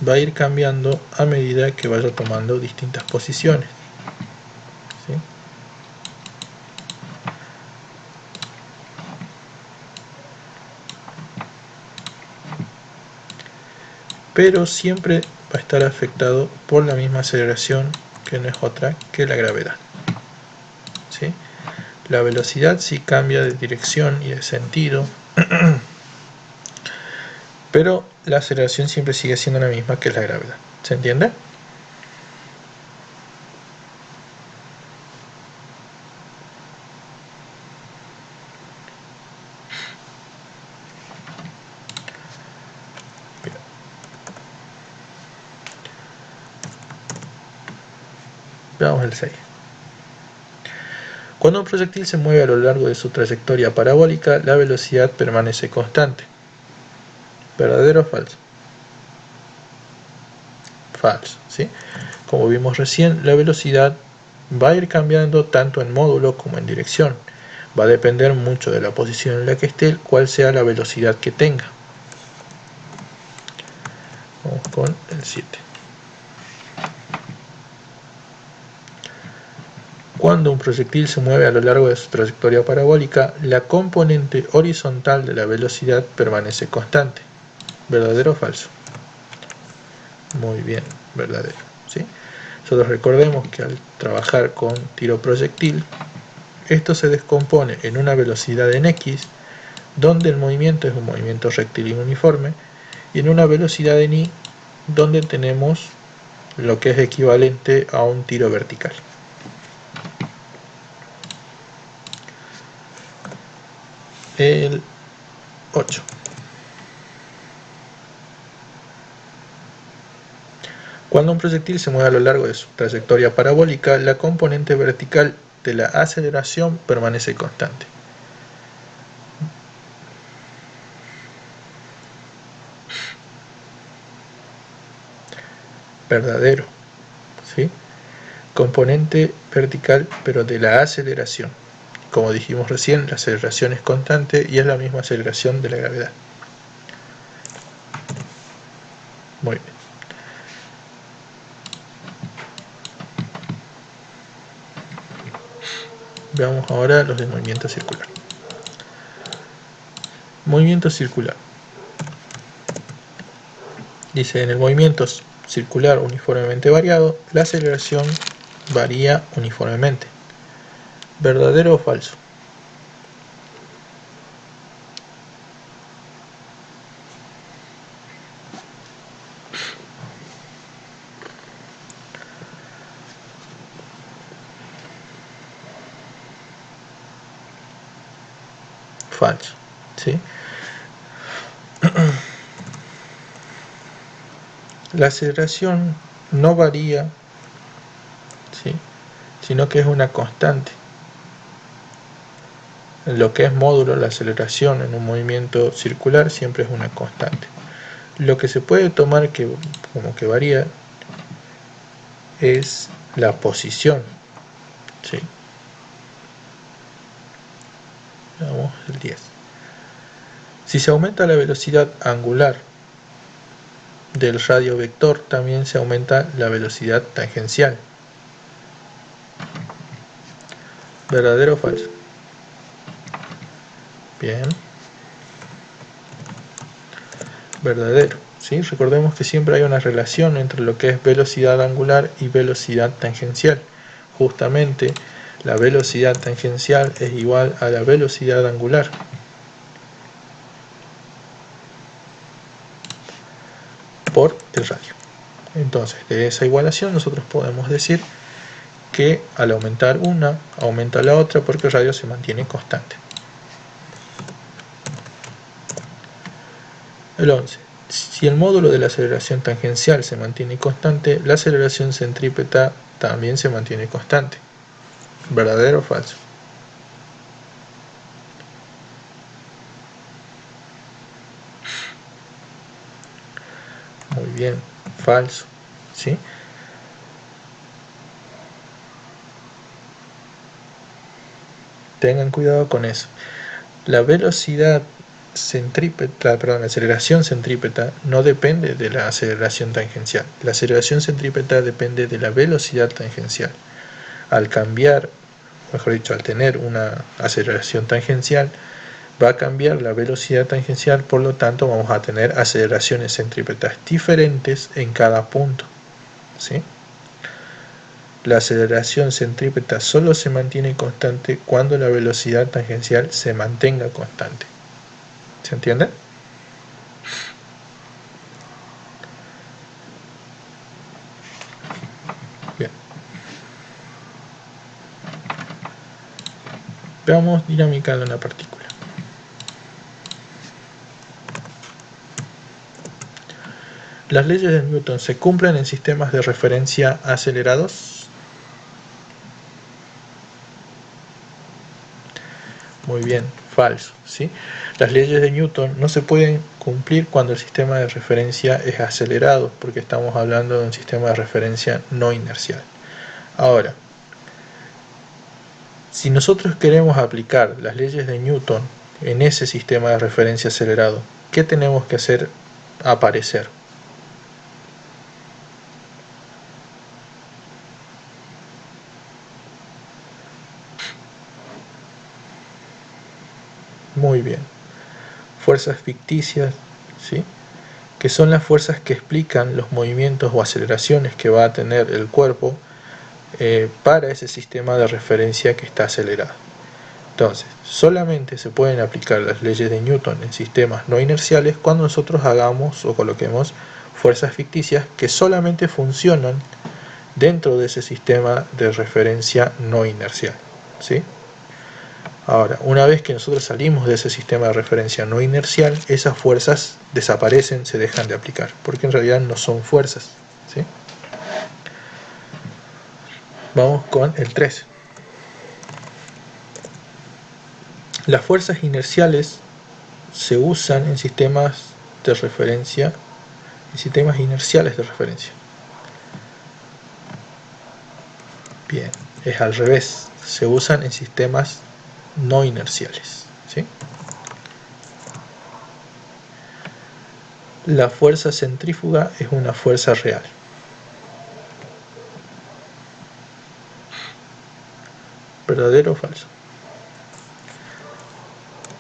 va a ir cambiando a medida que vaya tomando distintas posiciones, ¿sí? Pero siempre va a estar afectado por la misma aceleración, que no es otra que la gravedad, ¿sí? La velocidad sí cambia de dirección y de sentido, pero la aceleración siempre sigue siendo la misma, que es la gravedad. ¿Se entiende? Bien. Veamos el 6. Cuando un proyectil se mueve a lo largo de su trayectoria parabólica, la velocidad permanece constante. ¿Verdadero o falso? Falso, ¿sí? Como vimos recién, la velocidad va a ir cambiando tanto en módulo como en dirección. Va a depender mucho de la posición en la que esté, cuál sea la velocidad que tenga. Vamos con el 7. Cuando un proyectil se mueve a lo largo de su trayectoria parabólica, la componente horizontal de la velocidad permanece constante. ¿Verdadero o falso? Muy bien, verdadero, ¿sí? Nosotros recordemos que al trabajar con tiro proyectil, esto se descompone en una velocidad en X, donde el movimiento es un movimiento rectilíneo uniforme, y en una velocidad en Y, donde tenemos lo que es equivalente a un tiro vertical. El 8. Cuando un proyectil se mueve a lo largo de su trayectoria parabólica, la componente vertical de la aceleración permanece constante. Verdadero, ¿sí? Componente vertical, pero de la aceleración. Como dijimos recién, la aceleración es constante y es la misma aceleración de la gravedad. Muy bien. Veamos ahora los de movimiento circular. Movimiento circular. Dice, en el movimiento circular uniformemente variado, la aceleración varía uniformemente. ¿Verdadero o falso? Falso, ¿sí? La aceleración no varía, ¿sí?, sino que es una constante. En lo que es módulo, la aceleración en un movimiento circular siempre es una constante. Lo que se puede tomar como que varía es la posición, ¿sí? Vamos al 10. Si se aumenta la velocidad angular del radio vector, también se aumenta la velocidad tangencial. ¿Verdadero o falso? Bien. Verdadero, ¿sí? Recordemos que siempre hay una relación entre lo que es velocidad angular y velocidad tangencial. Justamente la velocidad tangencial es igual a la velocidad angular. Por el radio. Entonces, de esa igualación nosotros podemos decir que al aumentar una, aumenta la otra, porque el radio se mantiene constante. El 11. Si el módulo de la aceleración tangencial se mantiene constante, la aceleración centrípeta también se mantiene constante. ¿Verdadero o falso? bien, falso, ¿sí? Tengan cuidado con eso. La velocidad centrípeta, perdón, la aceleración centrípeta no depende de la aceleración tangencial. La aceleración centrípeta depende de la velocidad tangencial. Al cambiar, mejor dicho, al tener una aceleración tangencial, va a cambiar la velocidad tangencial, por lo tanto vamos a tener aceleraciones centrípetas diferentes en cada punto, ¿sí? La aceleración centrípeta solo se mantiene constante cuando la velocidad tangencial se mantenga constante. ¿Se entiende? Bien. Veamos dinámica de una partícula. ¿Las leyes de Newton se cumplen en sistemas de referencia acelerados? Muy bien, falso, ¿sí? Las leyes de Newton no se pueden cumplir cuando el sistema de referencia es acelerado, porque estamos hablando de un sistema de referencia no inercial. Ahora, si nosotros queremos aplicar las leyes de Newton en ese sistema de referencia acelerado, ¿qué tenemos que hacer aparecer? Muy bien. Fuerzas ficticias, ¿sí? Que son las fuerzas que explican los movimientos o aceleraciones que va a tener el cuerpo para ese sistema de referencia que está acelerado. Entonces, solamente se pueden aplicar las leyes de Newton en sistemas no inerciales cuando nosotros hagamos o coloquemos fuerzas ficticias que solamente funcionan dentro de ese sistema de referencia no inercial, ¿sí? Ahora, una vez que nosotros salimos de ese sistema de referencia no inercial, esas fuerzas desaparecen, se dejan de aplicar, porque en realidad no son fuerzas, ¿sí? Vamos con el 3. Las fuerzas inerciales se usan en sistemas de referencia, en sistemas inerciales de referencia. Bien, es al revés, se usan en sistemas no inerciales, ¿sí? La fuerza centrífuga es una fuerza real. ¿Verdadero o falso?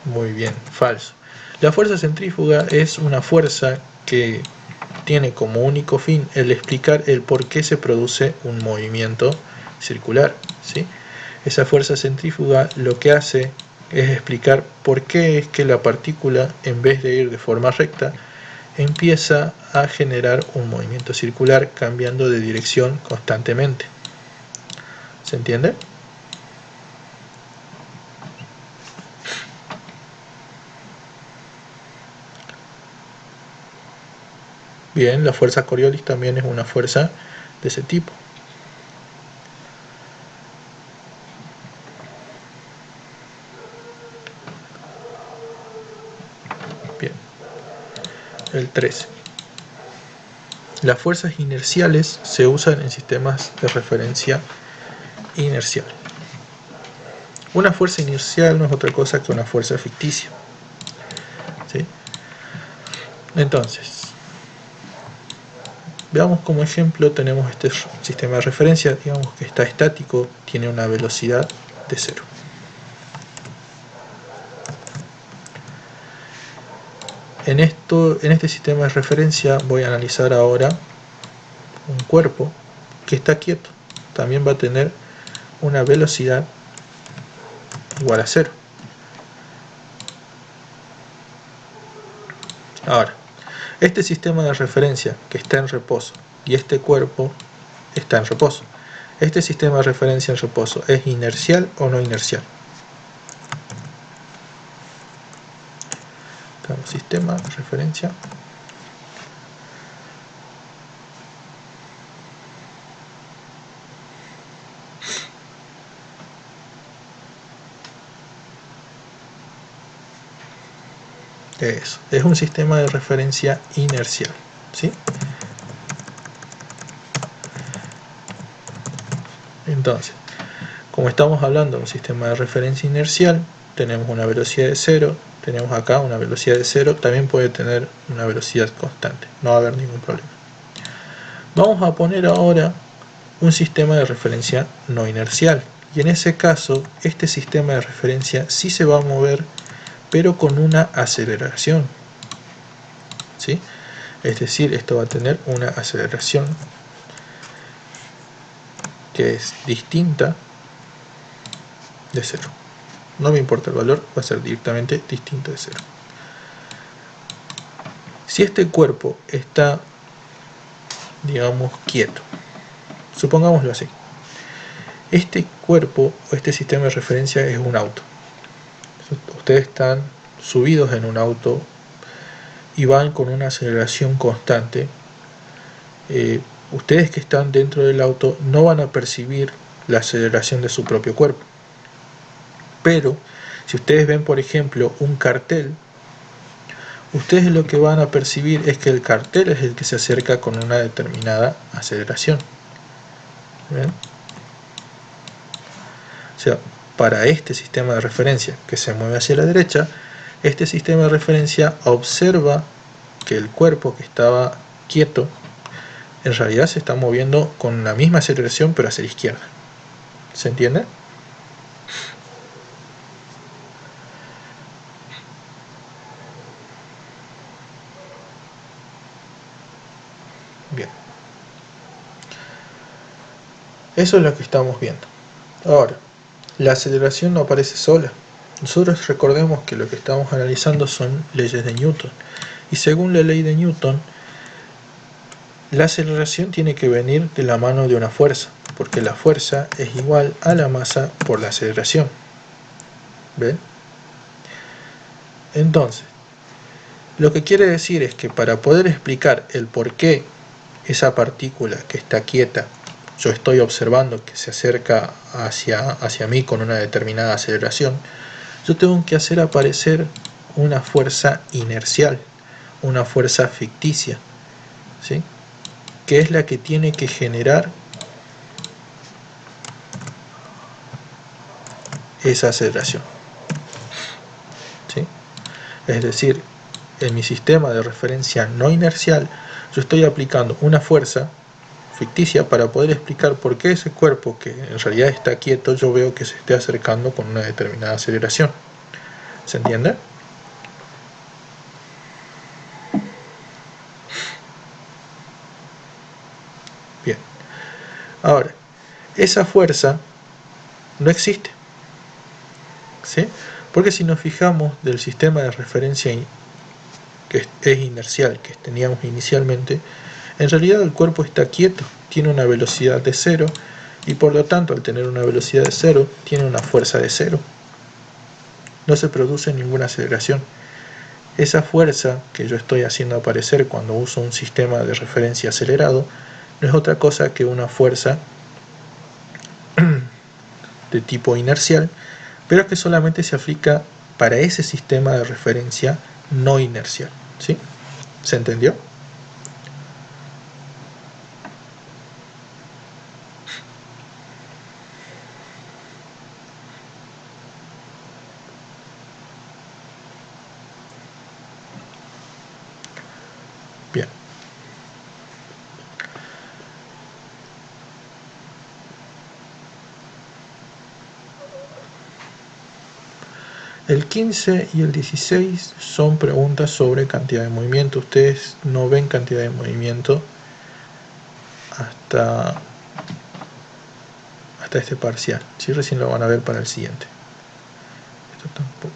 Muy bien, falso. La fuerza centrífuga es una fuerza que tiene como único fin el explicar el por qué se produce un movimiento circular, ¿sí? Esa fuerza centrífuga lo que hace es explicar por qué es que la partícula, en vez de ir de forma recta, empieza a generar un movimiento circular cambiando de dirección constantemente. ¿Se entiende? Bien, la fuerza Coriolis también es una fuerza de ese tipo. Bien. El 13. Las fuerzas inerciales se usan en sistemas de referencia inercial. Una fuerza inercial no es otra cosa que una fuerza ficticia, ¿sí? Entonces, veamos como ejemplo, tenemos este sistema de referencia, digamos que está estático, tiene una velocidad de 0. En este sistema de referencia voy a analizar ahora un cuerpo que está quieto. También va a tener una velocidad igual a 0. Ahora, este sistema de referencia que está en reposo y este cuerpo está en reposo. ¿Este sistema de referencia en reposo es inercial o no inercial? Sistema de referencia. Eso, es un sistema de referencia inercial, ¿sí? Entonces, como estamos hablando de un sistema de referencia inercial, tenemos una velocidad de 0, tenemos acá una velocidad de 0, también puede tener una velocidad constante, no va a haber ningún problema. Vamos a poner ahora un sistema de referencia no inercial, y en ese caso, este sistema de referencia sí se va a mover, pero con una aceleración, ¿sí? Es decir, esto va a tener una aceleración que es distinta de 0. No me importa el valor, va a ser directamente distinto de 0. Si este cuerpo está, digamos, quieto, supongámoslo así, este cuerpo o este sistema de referencia es un auto. Ustedes están subidos en un auto y van con una aceleración constante. Ustedes que están dentro del auto no van a percibir la aceleración de su propio cuerpo. Pero si ustedes ven, por ejemplo, un cartel, ustedes lo que van a percibir es que el cartel es el que se acerca con una determinada aceleración. ¿Ven? O sea, para este sistema de referencia que se mueve hacia la derecha, este sistema de referencia observa que el cuerpo que estaba quieto en realidad se está moviendo con la misma aceleración pero hacia la izquierda. ¿Se entiende? Bien. Eso es lo que estamos viendo. Ahora, la aceleración no aparece sola. Nosotros recordemos que lo que estamos analizando son leyes de Newton. Y según la ley de Newton, la aceleración tiene que venir de la mano de una fuerza, porque la fuerza es igual a la masa por la aceleración. ¿Ven? Entonces, lo que quiere decir es que para poder explicar el por qué esa partícula que está quieta, yo estoy observando que se acerca hacia mí con una determinada aceleración, yo tengo que hacer aparecer una fuerza inercial, una fuerza ficticia, ¿sí? Que es la que tiene que generar esa aceleración, ¿sí? Es decir, en mi sistema de referencia no inercial, yo estoy aplicando una fuerza ficticia para poder explicar por qué ese cuerpo que en realidad está quieto, yo veo que se esté acercando con una determinada aceleración. ¿Se entiende? Bien. Ahora, esa fuerza no existe, ¿sí? Porque si nos fijamos del sistema de referencia que es inercial que teníamos inicialmente, en realidad el cuerpo está quieto, tiene una velocidad de 0 y por lo tanto al tener una velocidad de 0 tiene una fuerza de 0. No se produce ninguna aceleración. Esa fuerza que yo estoy haciendo aparecer cuando uso un sistema de referencia acelerado no es otra cosa que una fuerza de tipo inercial, pero que solamente se aplica para ese sistema de referencia no inercial. ¿Sí? ¿Se entendió? Bien. El 15 y el 16 son preguntas sobre cantidad de movimiento. Ustedes no ven cantidad de movimiento hasta este parcial. ¿Sí? Recién lo van a ver para el siguiente. Esto tampoco.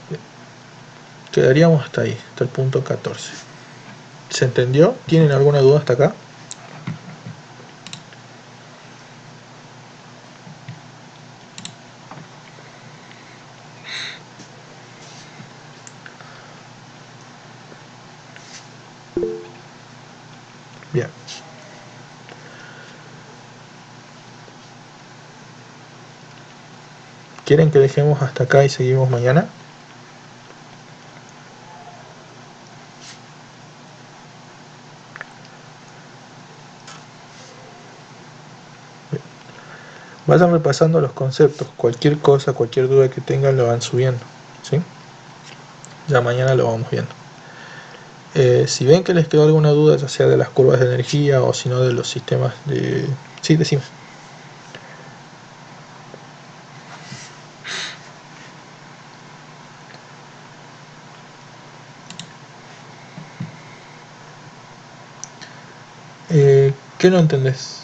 Bien. Quedaríamos hasta ahí, hasta el punto 14. ¿Se entendió? ¿Tienen alguna duda hasta acá? Bien. ¿Quieren que dejemos hasta acá y seguimos mañana? Vayan repasando los conceptos, cualquier cosa, cualquier duda que tengan lo van subiendo, ¿sí? Ya mañana lo vamos viendo. Si ven que les quedó alguna duda, ya sea de las curvas de energía o si no de los sistemas de... Sí, decime. ¿Qué no entendés?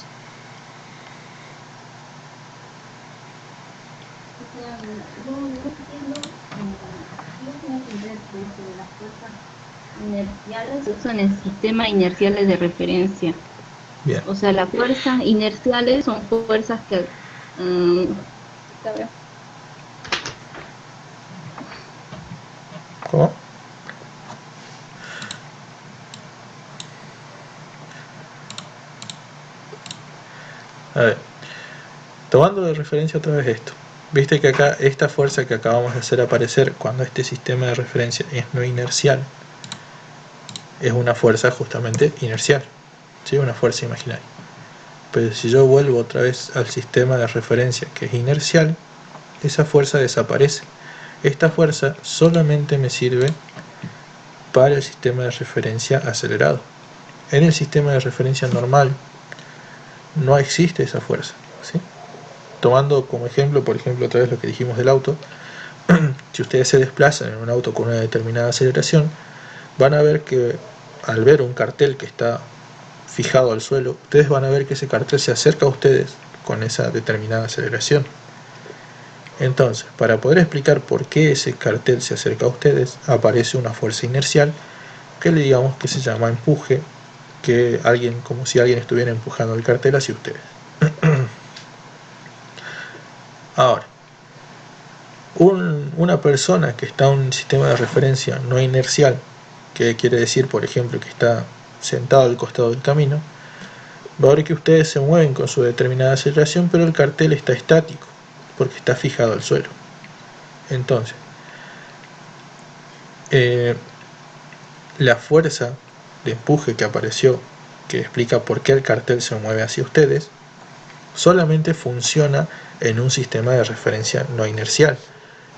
O sea, yo no entiendo, sigo sin entender que esto de las fuerzas inerciales se usan en sistemas inerciales de referencia. Bien. O sea, las fuerzas inerciales son fuerzas que... a ver, ¿Cómo? A ver, tomando de referencia otra vez esto. Viste que acá esta fuerza que acabamos de hacer aparecer cuando este sistema de referencia es no inercial, es una fuerza justamente inercial, ¿sí? Una fuerza imaginaria. Pero si yo vuelvo otra vez al sistema de referencia que es inercial, esa fuerza desaparece. Esta fuerza solamente me sirve para el sistema de referencia acelerado. En el sistema de referencia normal no existe esa fuerza, ¿sí? Tomando como ejemplo, por ejemplo, otra vez lo que dijimos del auto, si ustedes se desplazan en un auto con una determinada aceleración, van a ver que al ver un cartel que está fijado al suelo, ustedes van a ver que ese cartel se acerca a ustedes con esa determinada aceleración. Entonces, para poder explicar por qué ese cartel se acerca a ustedes, aparece una fuerza inercial que le digamos que se llama empuje, que alguien, como si alguien estuviera empujando el cartel hacia ustedes. Ahora, una persona que está en un sistema de referencia no inercial, que quiere decir, por ejemplo, que está sentado al costado del camino, va a ver que ustedes se mueven con su determinada aceleración, pero el cartel está estático, porque está fijado al suelo. Entonces, la fuerza de empuje que apareció, que explica por qué el cartel se mueve hacia ustedes, solamente funciona en un sistema de referencia no inercial,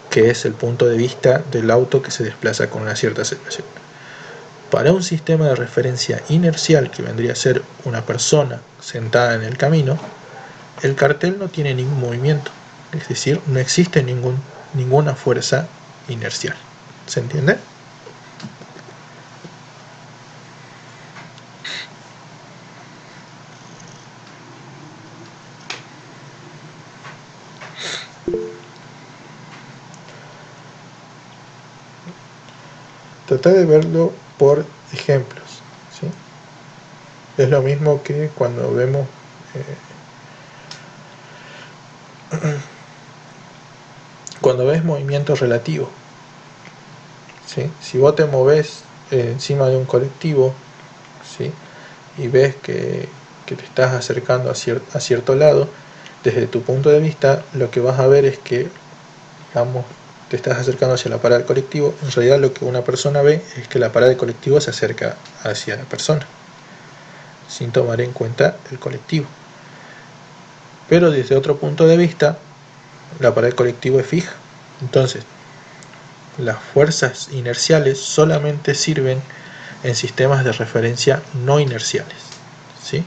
que es el punto de vista del auto que se desplaza con una cierta aceleración. Para un sistema de referencia inercial, que vendría a ser una persona sentada en el camino, el cartel no tiene ningún movimiento, es decir, no existe ninguna fuerza inercial. ¿Se entiende? Trata de verlo por ejemplos, ¿sí? Es lo mismo que cuando vemos cuando ves movimiento relativo, ¿sí? Si vos te movés encima de un colectivo, ¿sí? Y ves que te estás acercando a cierto lado, desde tu punto de vista, lo que vas a ver es que, digamos, te estás acercando hacia la parada del colectivo. En realidad lo que una persona ve es que la parada del colectivo se acerca hacia la persona, sin tomar en cuenta el colectivo. Pero desde otro punto de vista, la parada del colectivo es fija. Entonces, las fuerzas inerciales solamente sirven en sistemas de referencia no inerciales, ¿sí?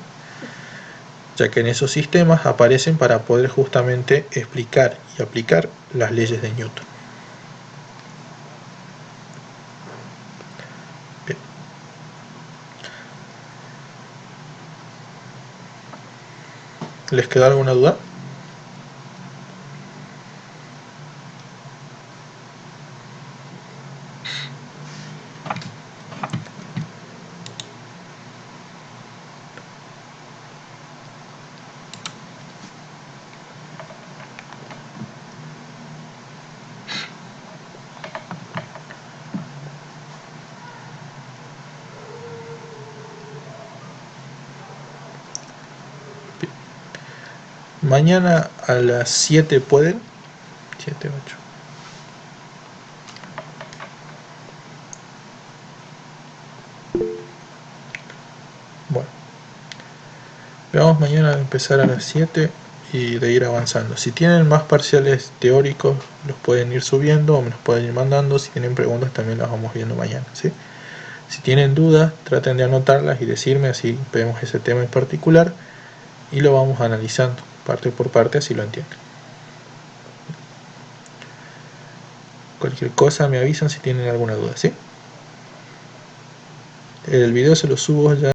Ya que en esos sistemas aparecen para poder justamente explicar y aplicar las leyes de Newton. Bien. ¿Les quedó alguna duda? Mañana a las 7 pueden. 7, 8. Bueno. Veamos mañana a empezar a las 7 y de ir avanzando. Si tienen más parciales teóricos, los pueden ir subiendo o me los pueden ir mandando. Si tienen preguntas, también las vamos viendo mañana, ¿sí? Si tienen dudas, traten de anotarlas y decirme, así vemos ese tema en particular y lo vamos analizando parte por parte, así lo entienden. Cualquier cosa me avisan si tienen alguna duda, ¿sí? El video se lo subo ya